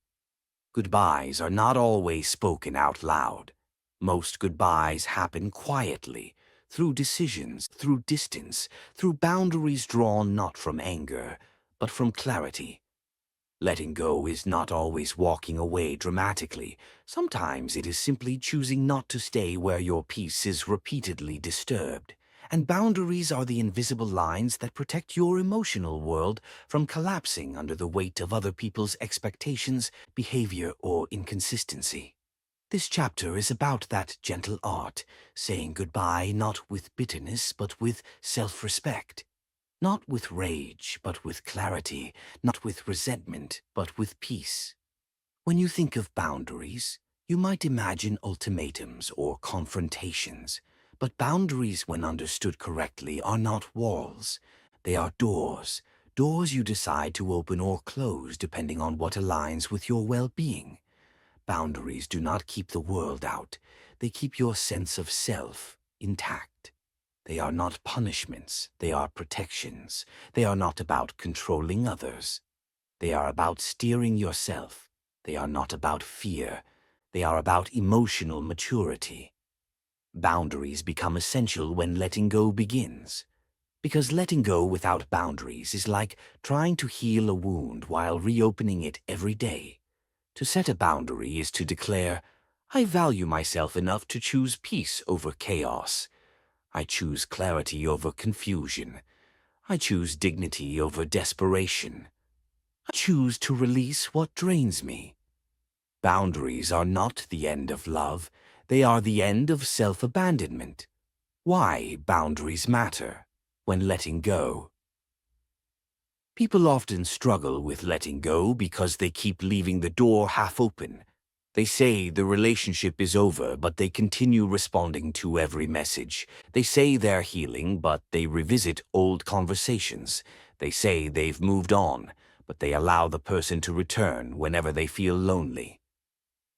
Goodbyes are not always spoken out loud. Most goodbyes happen quietly, through decisions, through distance, through boundaries drawn not from anger, but from clarity. Letting go is not always walking away dramatically. Sometimes it is simply choosing not to stay where your peace is repeatedly disturbed. And boundaries are the invisible lines that protect your emotional world from collapsing under the weight of other people's expectations, behavior, or inconsistency. This chapter is about that gentle art, saying goodbye not with bitterness but with self-respect. Not with rage, but with clarity. Not with resentment, but with peace. When you think of boundaries, you might imagine ultimatums or confrontations. But boundaries, when understood correctly, are not walls. They are doors. Doors you decide to open or close depending on what aligns with your well-being. Boundaries do not keep the world out. They keep your sense of self intact. They are not punishments, they are protections. They are not about controlling others. They are about steering yourself. They are not about fear. They are about emotional maturity. Boundaries become essential when letting go begins. Because letting go without boundaries is like trying to heal a wound while reopening it every day. To set a boundary is to declare, I value myself enough to choose peace over chaos. I choose clarity over confusion. I choose dignity over desperation. I choose to release what drains me. Boundaries are not the end of love. They are the end of self-abandonment. Why boundaries matter when letting go. People often struggle with letting go because they keep leaving the door half open. They say the relationship is over, but they continue responding to every message. They say they're healing, but they revisit old conversations. They say they've moved on, but they allow the person to return whenever they feel lonely.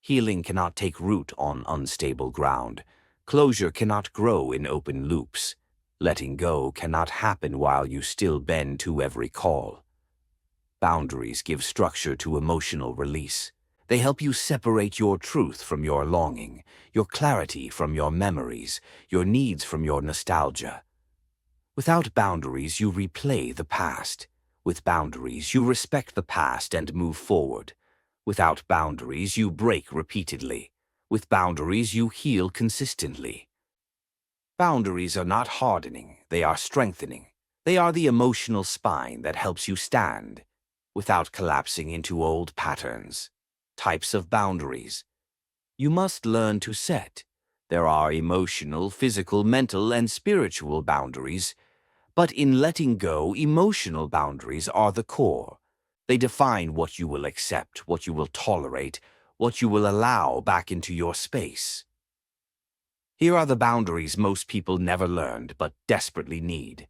Healing cannot take root on unstable ground. Closure cannot grow in open loops. Letting go cannot happen while you still bend to every call. Boundaries give structure to emotional release. They help you separate your truth from your longing, your clarity from your memories, your needs from your nostalgia. Without boundaries, you replay the past. With boundaries, you respect the past and move forward. Without boundaries, you break repeatedly. With boundaries, you heal consistently. Boundaries are not hardening, they are strengthening. They are the emotional spine that helps you stand without collapsing into old patterns. Types of boundaries. You must learn to set. There are emotional, physical, mental, and spiritual boundaries. But in letting go, emotional boundaries are the core. They define what you will accept, what you will tolerate, what you will allow back into your space. Here are the boundaries most people never learned but desperately need.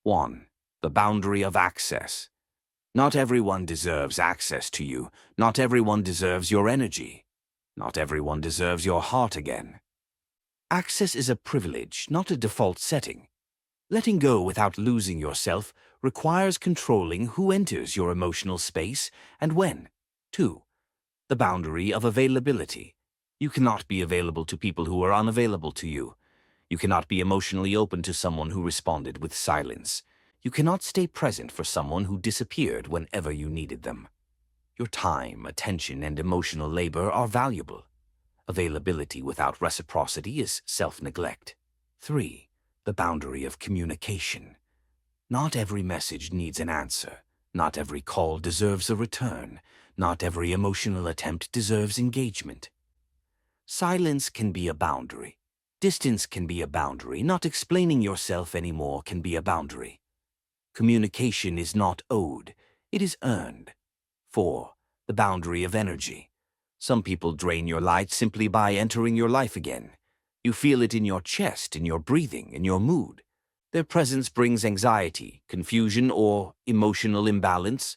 1. The boundary of access. Not everyone deserves access to you. Not everyone deserves your energy. Not everyone deserves your heart again. Access is a privilege, not a default setting. Letting go without losing yourself requires controlling who enters your emotional space and when. 2. The boundary of availability. You cannot be available to people who are unavailable to you. You cannot be emotionally open to someone who responded with silence. You cannot stay present for someone who disappeared whenever you needed them. Your time, attention, and emotional labor are valuable. Availability without reciprocity is self-neglect. 3. The boundary of communication. Not every message needs an answer. Not every call deserves a return. Not every emotional attempt deserves engagement. Silence can be a boundary. Distance can be a boundary. Not explaining yourself anymore can be a boundary. Communication is not owed. It is earned. 4. The boundary of energy. Some people drain your light simply by entering your life again. You feel it in your chest, in your breathing, in your mood. Their presence brings anxiety, confusion, or emotional imbalance.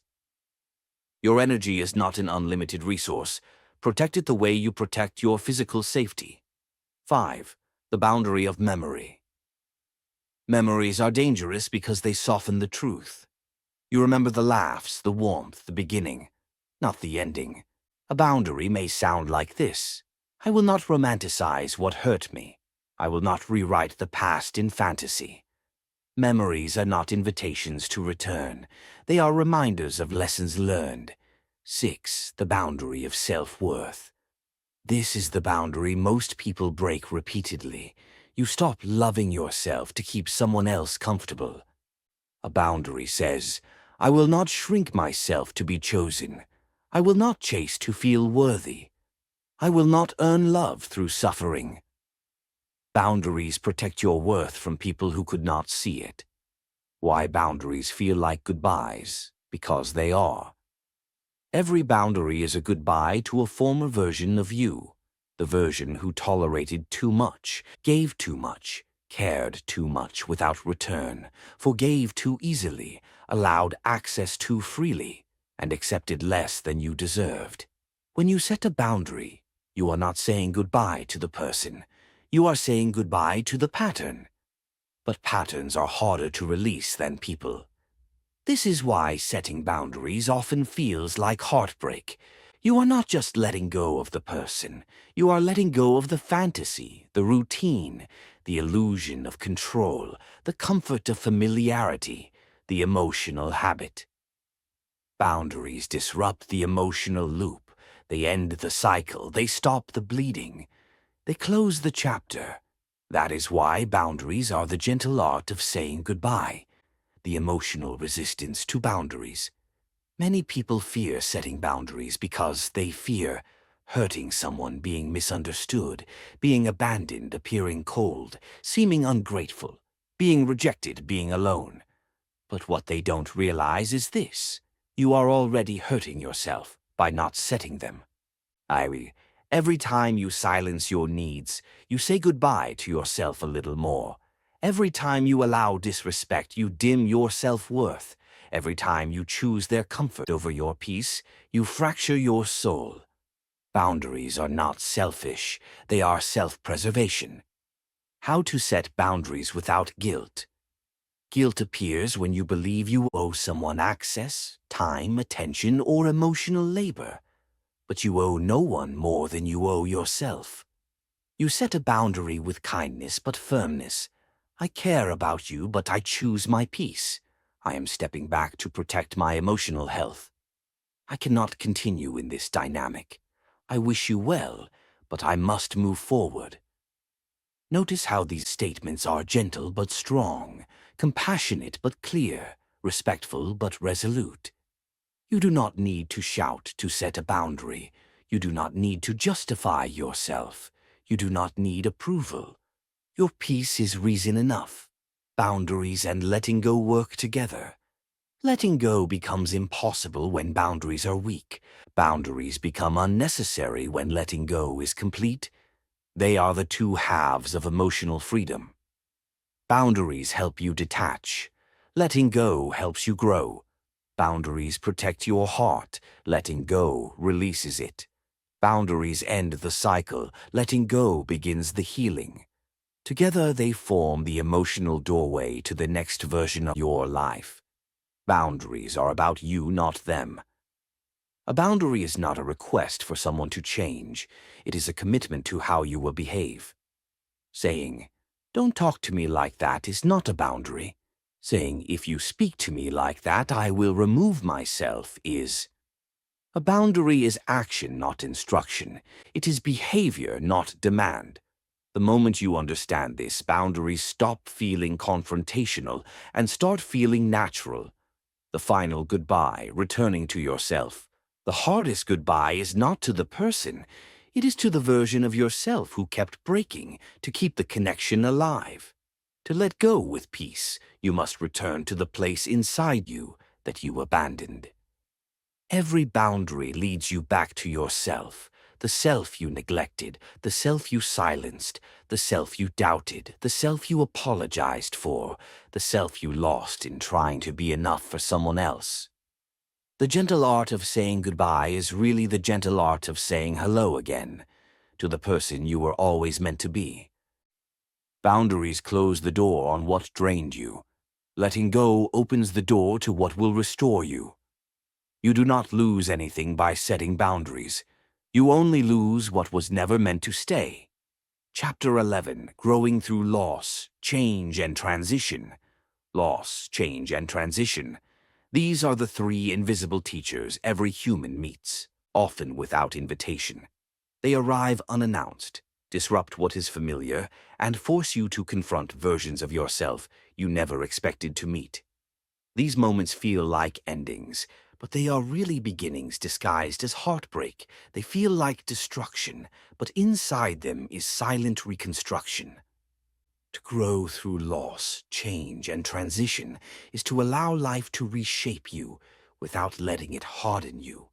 Your energy is not an unlimited resource. Protect it the way you protect your physical safety. 5. The boundary of memory. Memories are dangerous because they soften the truth. You remember the laughs, the warmth, the beginning, not the ending. A boundary may sound like this. I will not romanticize what hurt me. I will not rewrite the past in fantasy. Memories are not invitations to return. They are reminders of lessons learned. 6. The boundary of self-worth. This is the boundary most people break repeatedly. You stop loving yourself to keep someone else comfortable. A boundary says, I will not shrink myself to be chosen. I will not chase to feel worthy. I will not earn love through suffering. Boundaries protect your worth from people who could not see it. Why boundaries feel like goodbyes? Because they are. Every boundary is a goodbye to a former version of you, the version who tolerated too much, gave too much, cared too much without return, forgave too easily, allowed access too freely, and accepted less than you deserved. When you set a boundary, you are not saying goodbye to the person. You are saying goodbye to the pattern. But patterns are harder to release than people. This is why setting boundaries often feels like heartbreak. You are not just letting go of the person. You are letting go of the fantasy, the routine, the illusion of control, the comfort of familiarity, the emotional habit. Boundaries disrupt the emotional loop. They end the cycle. They stop the bleeding. They close the chapter. That is why boundaries are the gentle art of saying goodbye, the emotional resistance to boundaries. Many people fear setting boundaries because they fear hurting someone, being misunderstood, being abandoned, appearing cold, seeming ungrateful, being rejected, being alone. But what they don't realize is this: you are already hurting yourself by not setting them. Every time you silence your needs, you say goodbye to yourself a little more. Every time you allow disrespect, you dim your self-worth. Every time you choose their comfort over your peace, you fracture your soul. Boundaries are not selfish, they are self-preservation. How to set boundaries without guilt. Guilt appears when you believe you owe someone access, time, attention, or emotional labor. But you owe no one more than you owe yourself. You set a boundary with kindness but firmness. I care about you, but I choose my peace. I am stepping back to protect my emotional health. I cannot continue in this dynamic. I wish you well, but I must move forward. Notice how these statements are gentle but strong, compassionate but clear, respectful but resolute. You do not need to shout to set a boundary. You do not need to justify yourself. You do not need approval. Your peace is reason enough. Boundaries and letting go work together. Letting go becomes impossible when boundaries are weak. Boundaries become unnecessary when letting go is complete. They are the two halves of emotional freedom. Boundaries help you detach. Letting go helps you grow. Boundaries protect your heart. Letting go releases it. Boundaries end the cycle. Letting go begins the healing. Together they form the emotional doorway to the next version of your life. Boundaries are about you, not them. A boundary is not a request for someone to change. It is a commitment to how you will behave. Saying, "Don't talk to me like that," is not a boundary. Saying, "If you speak to me like that, I will remove myself," is. A boundary is action, not instruction. It is behavior, not demand. The moment you understand this, boundaries stop feeling confrontational and start feeling natural. The final goodbye, returning to yourself. The hardest goodbye is not to the person. It is to the version of yourself who kept breaking to keep the connection alive. To let go with peace, you must return to the place inside you that you abandoned. Every boundary leads you back to yourself, the self you neglected, the self you silenced, the self you doubted, the self you apologized for, the self you lost in trying to be enough for someone else. The gentle art of saying goodbye is really the gentle art of saying hello again, to the person you were always meant to be. Boundaries close the door on what drained you. Letting go opens the door to what will restore you. You do not lose anything by setting boundaries. You only lose what was never meant to stay. Chapter 11, Growing Through Loss, Change and Transition. Loss, change, and transition. These are the three invisible teachers every human meets, often without invitation. They arrive unannounced, disrupt what is familiar, and force you to confront versions of yourself you never expected to meet. These moments feel like endings, but they are really beginnings disguised as heartbreak. They feel like destruction, but inside them is silent reconstruction. To grow through loss, change, and transition is to allow life to reshape you without letting it harden you.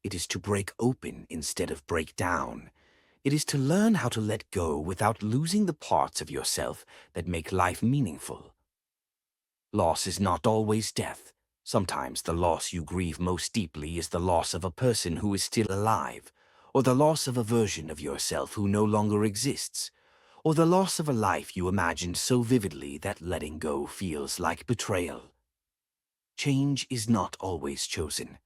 It is to break open instead of break down. It is to learn how to let go without losing the parts of yourself that make life meaningful. Loss is not always death. Sometimes the loss you grieve most deeply is the loss of a person who is still alive, or the loss of a version of yourself who no longer exists, or the loss of a life you imagined so vividly that letting go feels like betrayal. Change is not always chosen.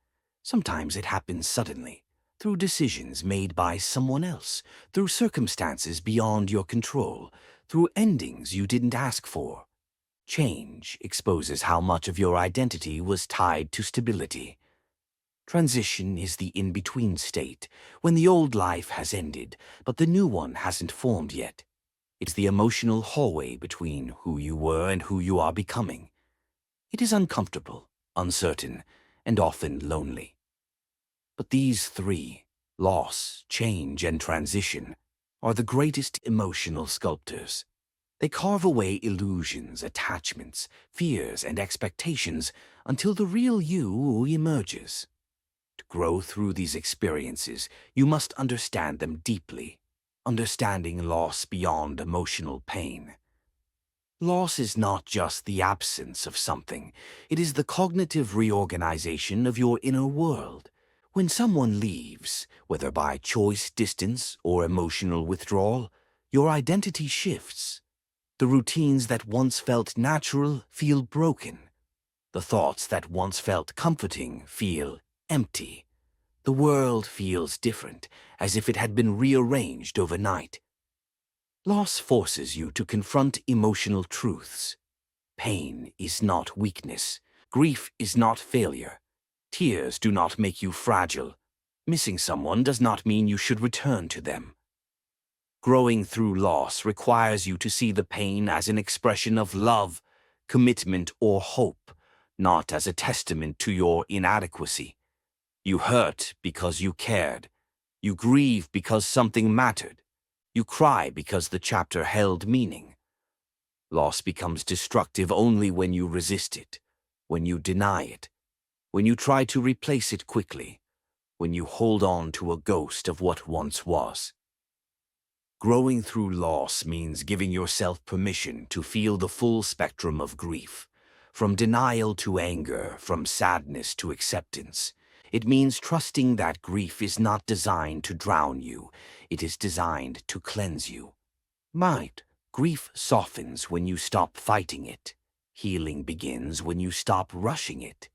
Sometimes it happens suddenly. through decisions made by someone else, through circumstances beyond your control, through endings you didn't ask for. Change exposes how much of your identity was tied to stability. Transition is the in-between state, when the old life has ended, but the new one hasn't formed yet. It's the emotional hallway between who you were and who you are becoming. It is uncomfortable, uncertain, and often lonely. But these three, loss, change, and transition, are the greatest emotional sculptors. They carve away illusions, attachments, fears, and expectations until the real you emerges. To grow through these experiences, you must understand them deeply, understanding loss beyond emotional pain. Loss is not just the absence of something, it is the cognitive reorganization of your inner world. When someone leaves, whether by choice, distance, or emotional withdrawal, your identity shifts. The routines that once felt natural feel broken. The thoughts that once felt comforting feel empty. The world feels different, as if it had been rearranged overnight. Loss forces you to confront emotional truths. Pain is not weakness. Grief is not failure. Tears do not make you fragile. Missing someone does not mean you should return to them. Growing through loss requires you to see the pain as an expression of love, commitment, or hope, not as a testament to your inadequacy. You hurt because you cared. You grieve because something mattered. You cry because the chapter held meaning. Loss becomes destructive only when you resist it, when you deny it, when you try to replace it quickly, when you hold on to a ghost of what once was. Growing through loss means giving yourself permission to feel the full spectrum of grief, from denial to anger, from sadness to acceptance. It means trusting that grief is not designed to drown you, it is designed to cleanse you. Grief softens when you stop fighting it. Healing begins when you stop rushing it.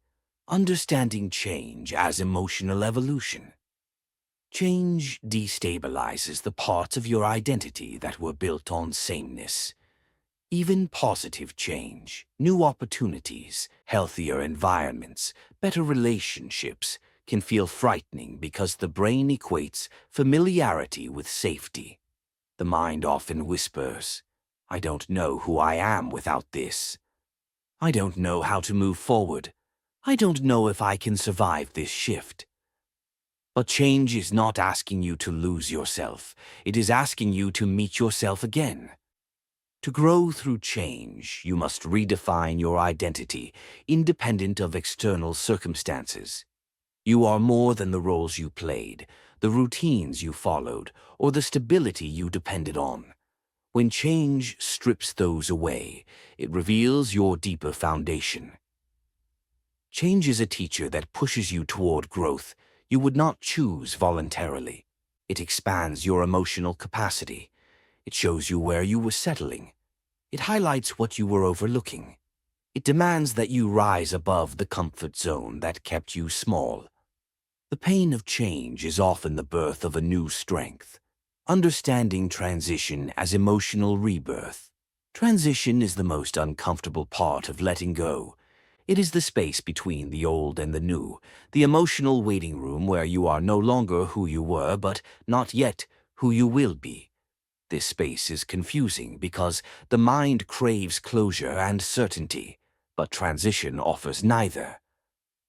Understanding change as emotional evolution. Change destabilizes the parts of your identity that were built on sameness. Even positive change, new opportunities, healthier environments, better relationships can feel frightening because the brain equates familiarity with safety. The mind often whispers, "I don't know who I am without this. I don't know how to move forward. I don't know if I can survive this shift." But change is not asking you to lose yourself. It is asking you to meet yourself again. To grow through change, you must redefine your identity, independent of external circumstances. You are more than the roles you played, the routines you followed, or the stability you depended on. When change strips those away, it reveals your deeper foundation. Change is a teacher that pushes you toward growth you would not choose voluntarily. It expands your emotional capacity. It shows you where you were settling. It highlights what you were overlooking. It demands that you rise above the comfort zone that kept you small. The pain of change is often the birth of a new strength. Understanding transition as emotional rebirth. Transition is the most uncomfortable part of letting go. It is the space between the old and the new, the emotional waiting room where you are no longer who you were, but not yet who you will be. This space is confusing because the mind craves closure and certainty, but transition offers neither.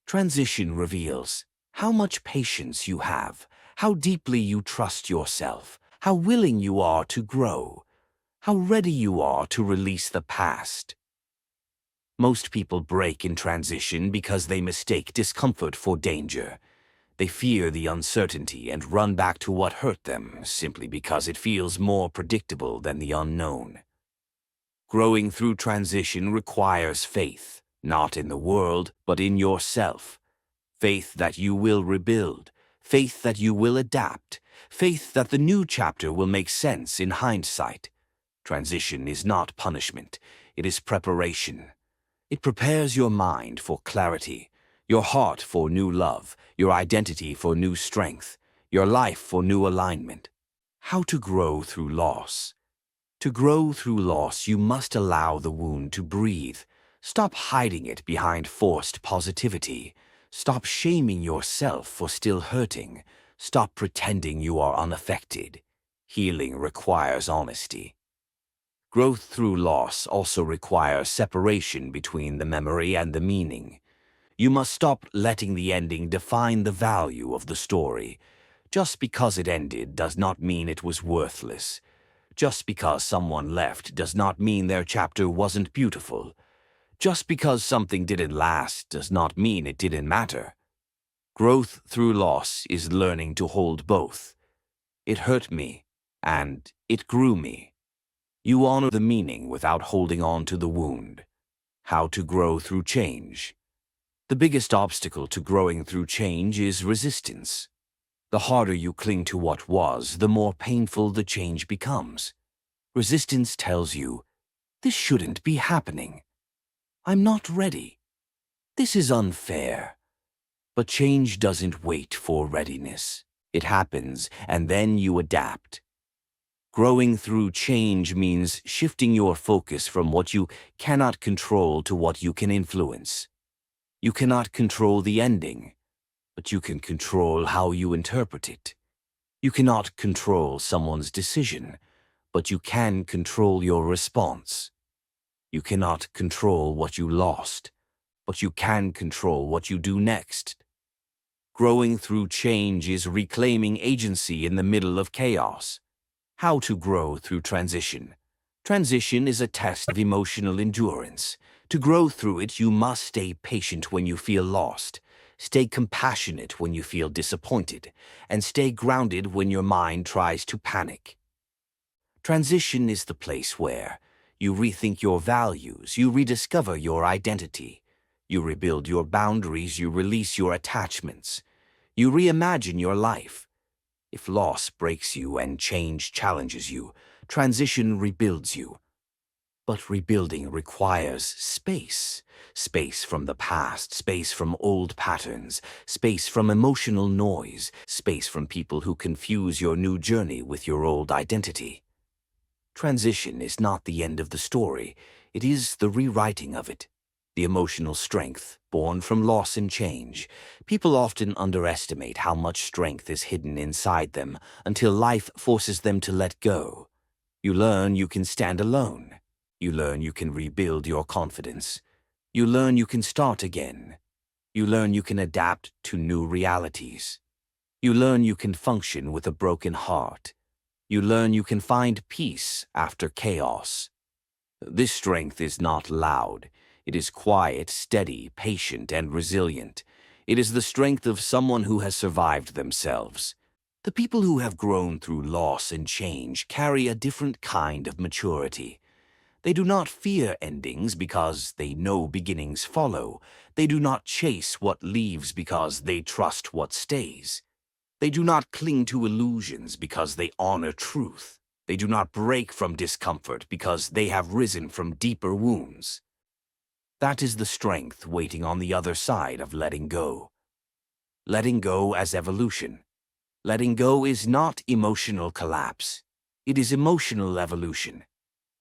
Transition reveals how much patience you have, how deeply you trust yourself, how willing you are to grow, how ready you are to release the past. Most people break in transition because they mistake discomfort for danger. They fear the uncertainty and run back to what hurt them simply because it feels more predictable than the unknown. Growing through transition requires faith, not in the world, but in yourself. Faith that you will rebuild, faith that you will adapt, faith that the new chapter will make sense in hindsight. Transition is not punishment, it is preparation. It prepares your mind for clarity, your heart for new love, your identity for new strength. your life for new alignment. How to grow through loss. To grow through loss, you must allow the wound to breathe. Stop hiding it behind forced positivity. Stop shaming yourself for still hurting. Stop pretending you are unaffected. Healing requires honesty. Growth through loss also requires separation between the memory and the meaning. You must stop letting the ending define the value of the story. Just because it ended does not mean it was worthless. Just because someone left does not mean their chapter wasn't beautiful. Just because something didn't last does not mean it didn't matter. Growth through loss is learning to hold both. It hurt me, and it grew me. You honor the meaning without holding on to the wound. How to grow through change. The biggest obstacle to growing through change is resistance. The harder you cling to what was, the more painful the change becomes. Resistance tells you, this shouldn't be happening. I'm not ready. This is unfair. But change doesn't wait for readiness. It happens, and then you adapt. Growing through change means shifting your focus from what you cannot control to what you can influence. You cannot control the ending, but you can control how you interpret it. You cannot control someone's decision, but you can control your response. You cannot control what you lost, but you can control what you do next. Growing through change is reclaiming agency in the middle of chaos. How to grow through transition. Transition is a test of emotional endurance. To grow through it, you must stay patient when you feel lost, stay compassionate when you feel disappointed, and stay grounded when your mind tries to panic. Transition is the place where you rethink your values, you rediscover your identity, you rebuild your boundaries, you release your attachments, you reimagine your life. If loss breaks you and change challenges you, transition rebuilds you. But rebuilding requires space. Space from the past, space from old patterns, space from emotional noise, space from people who confuse your new journey with your old identity. Transition is not the end of the story, it is the rewriting of it. The emotional strength, born from loss and change. People often underestimate how much strength is hidden inside them until life forces them to let go. You learn you can stand alone. You learn you can rebuild your confidence. You learn you can start again. You learn you can adapt to new realities. You learn you can function with a broken heart. You learn you can find peace after chaos. This strength is not loud. It is quiet, steady, patient, and resilient. It is the strength of someone who has survived themselves. The people who have grown through loss and change carry a different kind of maturity. They do not fear endings because they know beginnings follow. They do not chase what leaves because they trust what stays. They do not cling to illusions because they honor truth. They do not break from discomfort because they have risen from deeper wounds. That is the strength waiting on the other side of letting go. Letting go as evolution. Letting go is not emotional collapse. It is emotional evolution.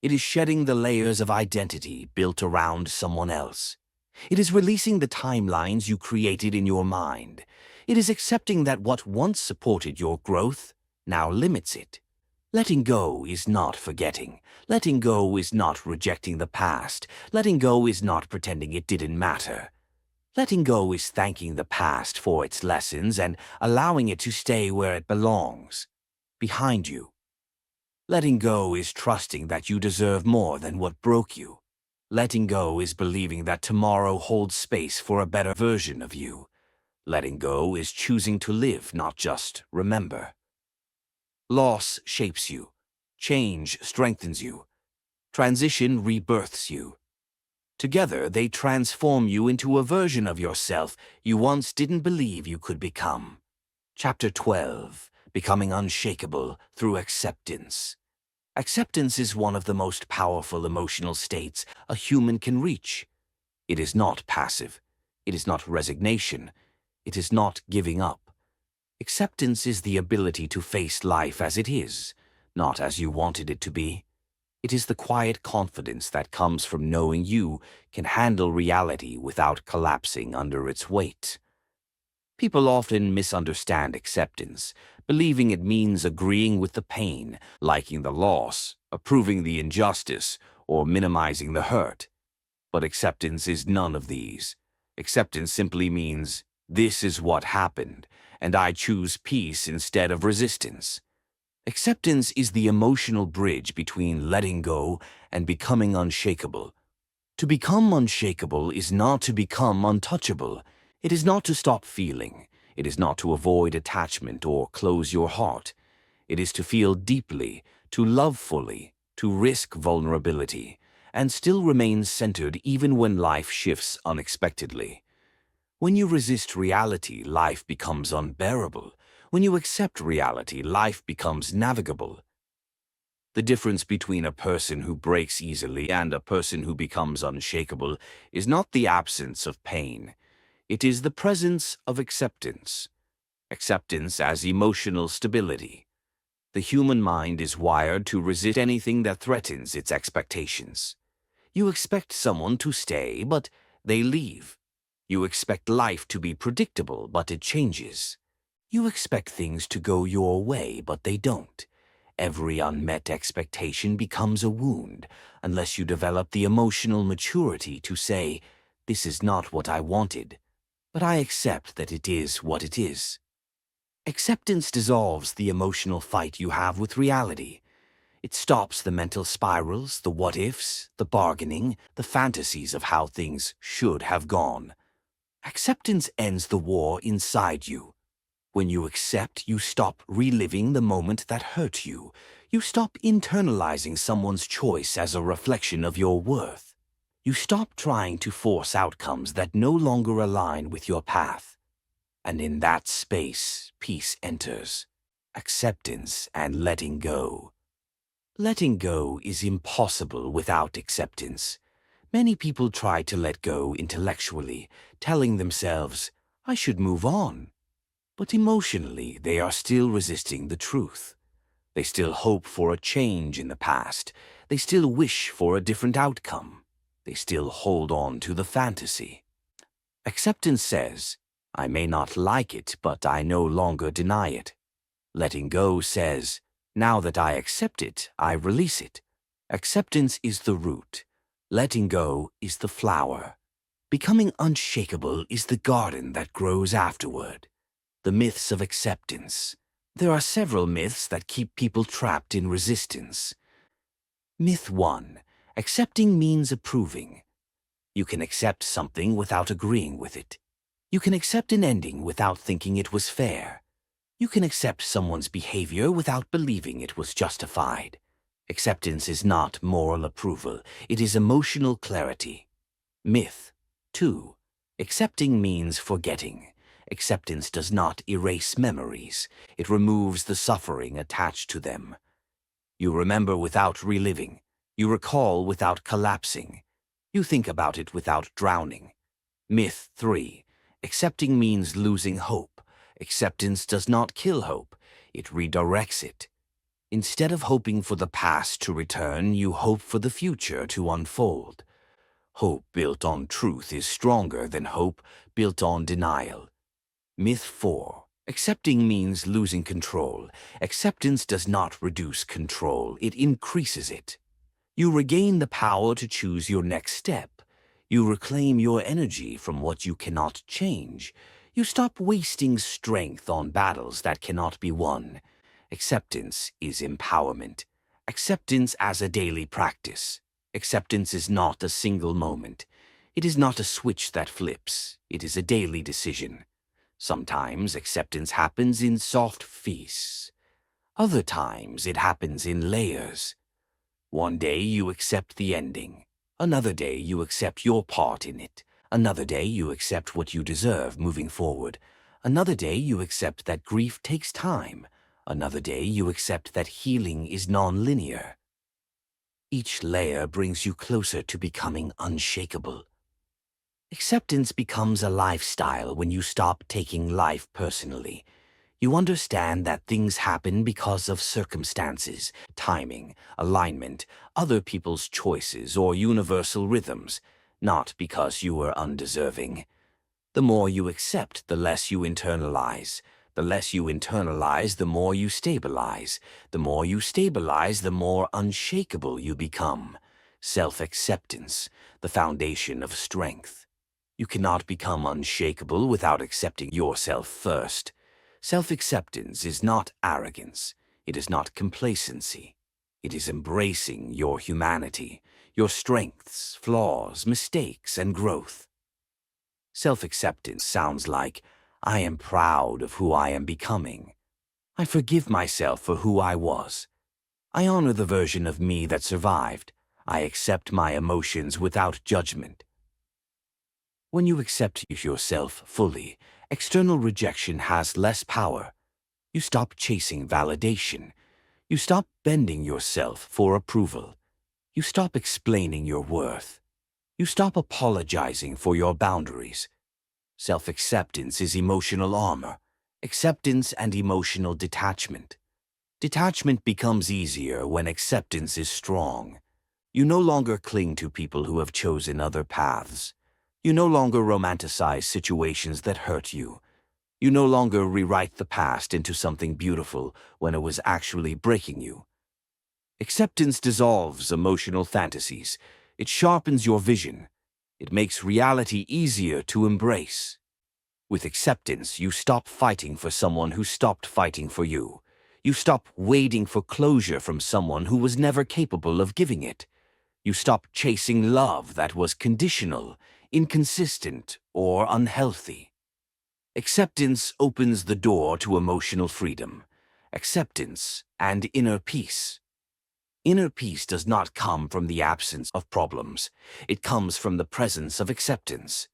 It is shedding the layers of identity built around someone else. It is releasing the timelines you created in your mind. It is accepting that what once supported your growth now limits it. Letting go is not forgetting. Letting go is not rejecting the past. Letting go is not pretending it didn't matter. Letting go is thanking the past for its lessons and allowing it to stay where it belongs, behind you. Letting go is trusting that you deserve more than what broke you. Letting go is believing that tomorrow holds space for a better version of you. Letting go is choosing to live, not just remember. Loss shapes you. Change strengthens you. Transition rebirths you. Together, they transform you into a version of yourself you once didn't believe you could become. Chapter 12. Becoming unshakable through acceptance. Acceptance is one of the most powerful emotional states a human can reach. It is not passive. It is not resignation. It is not giving up. Acceptance is the ability to face life as it is, not as you wanted it to be. It is the quiet confidence that comes from knowing you can handle reality without collapsing under its weight. People often misunderstand acceptance, believing it means agreeing with the pain, liking the loss, approving the injustice, or minimizing the hurt. But acceptance is none of these. Acceptance simply means, this is what happened, and I choose peace instead of resistance. Acceptance is the emotional bridge between letting go and becoming unshakable. To become unshakable is not to become untouchable. It is not to stop feeling. It is not to avoid attachment or close your heart. It is to feel deeply, to love fully, to risk vulnerability, and still remain centered even when life shifts unexpectedly. When you resist reality, life becomes unbearable. When you accept reality, life becomes navigable. The difference between a person who breaks easily and a person who becomes unshakable is not the absence of pain. It is the presence of acceptance. Acceptance as emotional stability. The human mind is wired to resist anything that threatens its expectations. You expect someone to stay, but they leave. You expect life to be predictable, but it changes. You expect things to go your way, but they don't. Every unmet expectation becomes a wound unless you develop the emotional maturity to say, this is not what I wanted, but I accept that it is what it is. Acceptance dissolves the emotional fight you have with reality. It stops the mental spirals, the what-ifs, the bargaining, the fantasies of how things should have gone. Acceptance ends the war inside you. When you accept, you stop reliving the moment that hurt you. You stop internalizing someone's choice as a reflection of your worth. You stop trying to force outcomes that no longer align with your path. And in that space, peace enters. Acceptance and letting go. Letting go is impossible without acceptance. Many people try to let go intellectually, telling themselves, I should move on. But emotionally, they are still resisting the truth. They still hope for a change in the past. They still wish for a different outcome. They still hold on to the fantasy. Acceptance says, I may not like it, but I no longer deny it. Letting go says, now that I accept it, I release it. Acceptance is the root. Letting go is the flower. Becoming unshakable is the garden that grows afterward. The myths of acceptance. There are several myths that keep people trapped in resistance. Myth 1. Accepting means approving. You can accept something without agreeing with it. You can accept an ending without thinking it was fair. You can accept someone's behavior without believing it was justified. Acceptance is not moral approval. It is emotional clarity. Myth 2. Accepting means forgetting. Acceptance does not erase memories. It removes the suffering attached to them. You remember without reliving. You recall without collapsing. You think about it without drowning. Myth 3. Accepting means losing hope. Acceptance does not kill hope. It redirects it. Instead of hoping for the past to return, you hope for the future to unfold. Hope built on truth is stronger than hope built on denial. Myth 4. Accepting means losing control. Acceptance does not reduce control, it increases it. You regain the power to choose your next step. You reclaim your energy from what you cannot change. You stop wasting strength on battles that cannot be won. Acceptance is empowerment. Acceptance as a daily practice. Acceptance is not a single moment. It is not a switch that flips. It is a daily decision. Sometimes acceptance happens in soft feasts. Other times it happens in layers. One day you accept the ending. Another day you accept your part in it. Another day you accept what you deserve moving forward. Another day you accept that grief takes time. Another day you accept that healing is non-linear. Each layer brings you closer to becoming unshakable. Acceptance becomes a lifestyle when you stop taking life personally. You understand that things happen because of circumstances, timing, alignment, other people's choices, or universal rhythms, not because you are undeserving. The more you accept, the less you internalize. The less you internalize, the more you stabilize. The more you stabilize, the more unshakable you become. Self-acceptance, the foundation of strength. You cannot become unshakable without accepting yourself first. Self-acceptance is not arrogance. It is not complacency. It is embracing your humanity, your strengths, flaws, mistakes, and growth. Self-acceptance sounds like, I am proud of who I am becoming. I forgive myself for who I was. I honor the version of me that survived. I accept my emotions without judgment. When you accept yourself fully, external rejection has less power. You stop chasing validation. You stop bending yourself for approval. You stop explaining your worth. You stop apologizing for your boundaries. Self-acceptance is emotional armor, acceptance and emotional detachment. Detachment becomes easier when acceptance is strong. You no longer cling to people who have chosen other paths. You no longer romanticize situations that hurt you. You no longer rewrite the past into something beautiful when it was actually breaking you. Acceptance dissolves emotional fantasies. It sharpens your vision. It makes reality easier to embrace. With acceptance, you stop fighting for someone who stopped fighting for you. You stop waiting for closure from someone who was never capable of giving it. You stop chasing love that was conditional, inconsistent, or unhealthy. Acceptance opens the door to emotional freedom. Acceptance and inner peace. Inner peace does not come from the absence of problems. It comes from the presence of acceptance.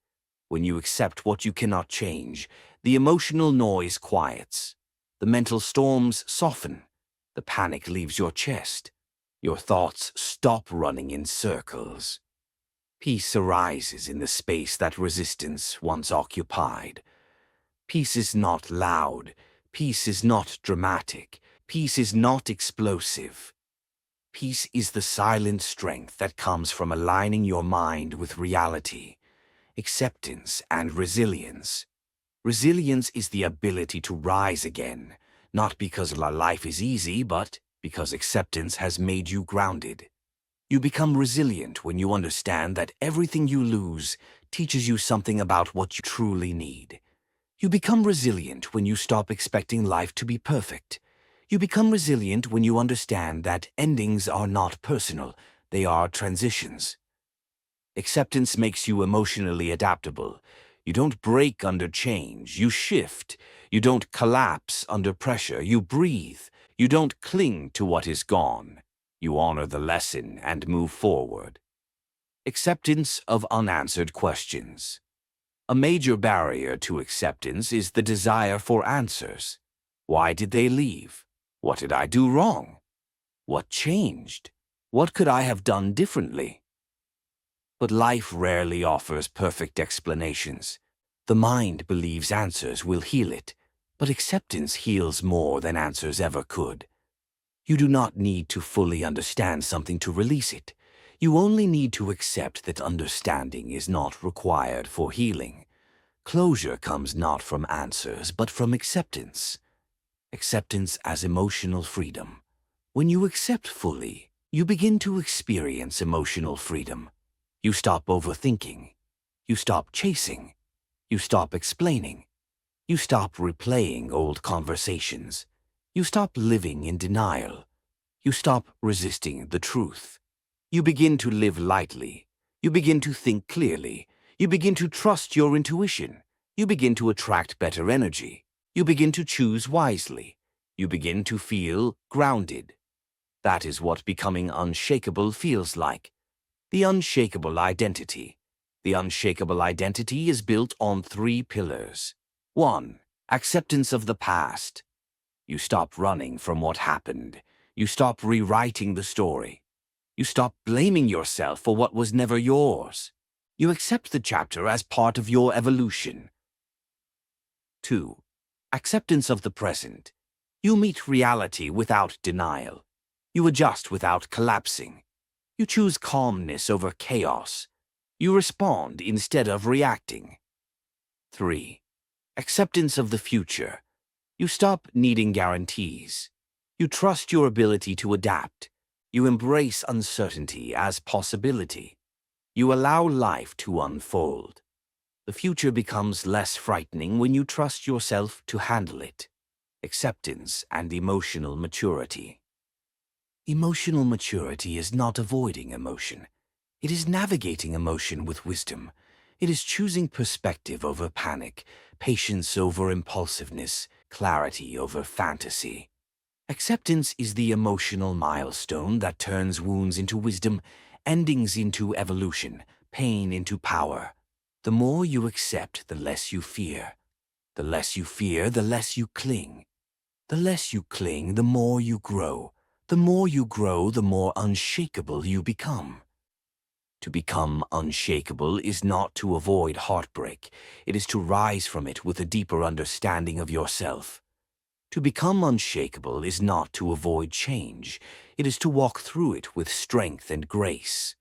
When you accept what you cannot change, the emotional noise quiets. The mental storms soften. The panic leaves your chest. Your thoughts stop running in circles. Peace arises in the space that resistance once occupied. Peace is not loud. Peace is not dramatic. Peace is not explosive. Peace is the silent strength that comes from aligning your mind with reality. Acceptance and resilience. Resilience is the ability to rise again, not because life is easy, but because acceptance has made you grounded. You become resilient when you understand that everything you lose teaches you something about what you truly need. You become resilient when you stop expecting life to be perfect. You become resilient when you understand that endings are not personal, they are transitions. Acceptance makes you emotionally adaptable. You don't break under change, you shift. You don't collapse under pressure, you breathe. You don't cling to what is gone. You honor the lesson and move forward. Acceptance of unanswered questions. A major barrier to acceptance is the desire for answers. Why did they leave? What did I do wrong? What changed? What could I have done differently? But life rarely offers perfect explanations. The mind believes answers will heal it, but acceptance heals more than answers ever could. You do not need to fully understand something to release it. You only need to accept that understanding is not required for healing. Closure comes not from answers, but from acceptance. Acceptance as emotional freedom. When you accept fully, you begin to experience emotional freedom. You stop overthinking. You stop chasing. You stop explaining. You stop replaying old conversations. You stop living in denial. You stop resisting the truth. You begin to live lightly. You begin to think clearly. You begin to trust your intuition. You begin to attract better energy. You begin to choose wisely. You begin to feel grounded. That is what becoming unshakable feels like. The unshakable identity. The unshakable identity is built on 3 pillars. 1. Acceptance of the past. You stop running from what happened. You stop rewriting the story. You stop blaming yourself for what was never yours. You accept the chapter as part of your evolution. 2. Acceptance of the present. You meet reality without denial. You adjust without collapsing. You choose calmness over chaos. You respond instead of reacting. 3. Acceptance of the future. You stop needing guarantees. You trust your ability to adapt. You embrace uncertainty as possibility. You allow life to unfold. The future becomes less frightening when you trust yourself to handle it. Acceptance and emotional maturity. Emotional maturity is not avoiding emotion. It is navigating emotion with wisdom. It is choosing perspective over panic, patience over impulsiveness, clarity over fantasy. Acceptance is the emotional milestone that turns wounds into wisdom, endings into evolution, pain into power. The more you accept, the less you fear. The less you fear, the less you cling. The less you cling, the more you grow. The more you grow, the more unshakable you become. To become unshakable is not to avoid heartbreak. It is to rise from it with a deeper understanding of yourself. To become unshakable is not to avoid change. It is to walk through it with strength and grace.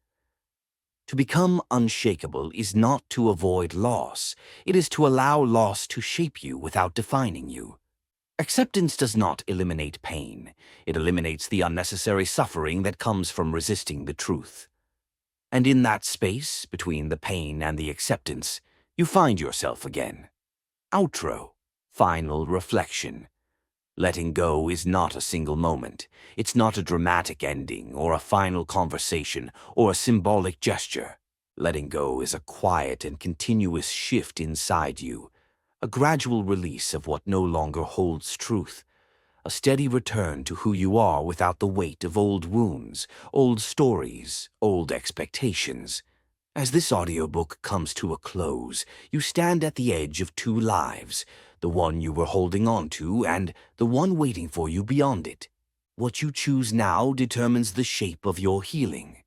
To become unshakable is not to avoid loss. It is to allow loss to shape you without defining you. Acceptance does not eliminate pain. It eliminates the unnecessary suffering that comes from resisting the truth. And in that space, between the pain and the acceptance, you find yourself again. Outro. Final reflection. Letting go is not a single moment. It's not a dramatic ending or a final conversation or a symbolic gesture. Letting go is a quiet and continuous shift inside you, a gradual release of what no longer holds truth, a steady return to who you are without the weight of old wounds, old stories, old expectations. As this audiobook comes to a close, you stand at the edge of two lives, the one you were holding on to and the one waiting for you beyond it. What you choose now determines the shape of your healing.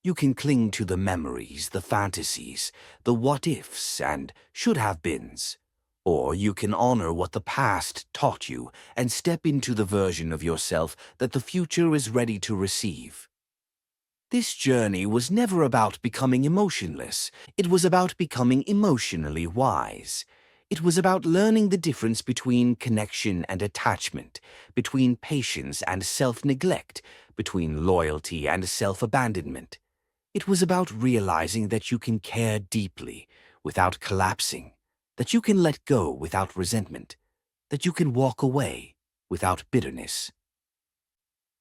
You can cling to the memories, the fantasies, the what-ifs and should-have-beens. Or you can honor what the past taught you and step into the version of yourself that the future is ready to receive. This journey was never about becoming emotionless. It was about becoming emotionally wise. It was about learning the difference between connection and attachment, between patience and self-neglect, between loyalty and self-abandonment. It was about realizing that you can care deeply without collapsing, that you can let go without resentment, that you can walk away without bitterness.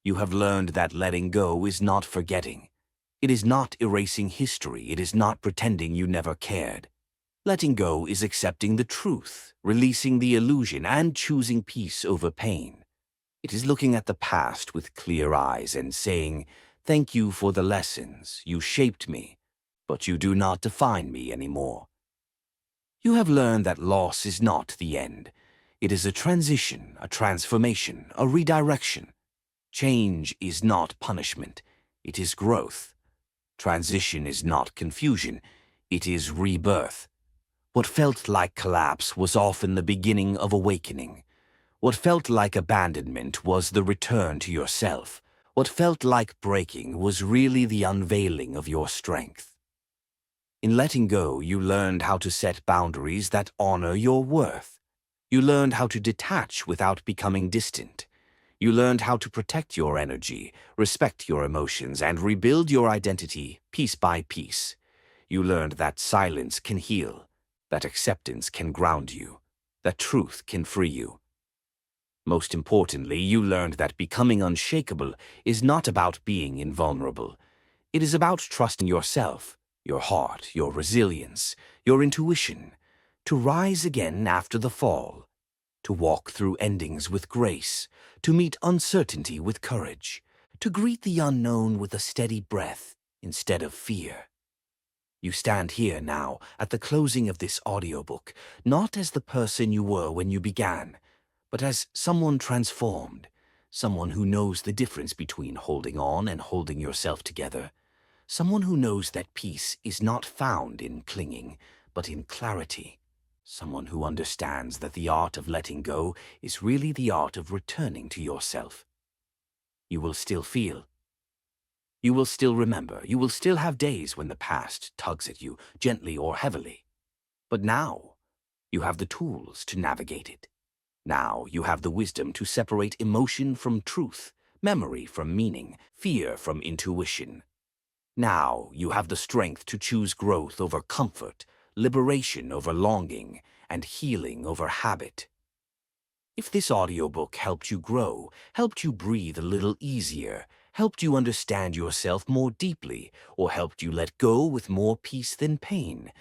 You have learned that letting go is not forgetting. It is not erasing history. It is not pretending you never cared. Letting go is accepting the truth, releasing the illusion, and choosing peace over pain. It is looking at the past with clear eyes and saying, "Thank you for the lessons. You shaped me, but you do not define me anymore." You have learned that loss is not the end. It is a transition, a transformation, a redirection. Change is not punishment. It is growth. Transition is not confusion. It is rebirth. What felt like collapse was often the beginning of awakening. What felt like abandonment was the return to yourself. What felt like breaking was really the unveiling of your strength. In letting go, you learned how to set boundaries that honor your worth. You learned how to detach without becoming distant. You learned how to protect your energy, respect your emotions, and rebuild your identity piece by piece. You learned that silence can heal, that acceptance can ground you, that truth can free you. Most importantly, you learned that becoming unshakable is not about being invulnerable. It is about trusting yourself, your heart, your resilience, your intuition, to rise again after the fall, to walk through endings with grace, to meet uncertainty with courage, to greet the unknown with a steady breath instead of fear. You stand here now at the closing of this audiobook, not as the person you were when you began, but as someone transformed, someone who knows the difference between holding on and holding yourself together, someone who knows that peace is not found in clinging, but in clarity. Someone who understands that the art of letting go is really the art of returning to yourself. You will still feel. You will still remember. You will still have days when the past tugs at you, gently or heavily. But now, you have the tools to navigate it. Now you have the wisdom to separate emotion from truth, memory from meaning, fear from intuition. Now you have the strength to choose growth over comfort, liberation over longing, and healing over habit. If this audiobook helped you grow, helped you breathe a little easier, helped you understand yourself more deeply, or helped you let go with more peace than pain,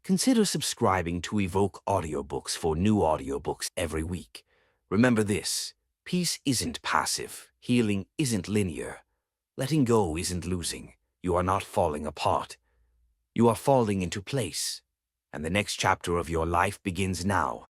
consider subscribing to Evoke Audiobooks for new audiobooks every week. Remember this: peace isn't passive, healing isn't linear, letting go isn't losing. You are not falling apart. You are falling into place, and the next chapter of your life begins now.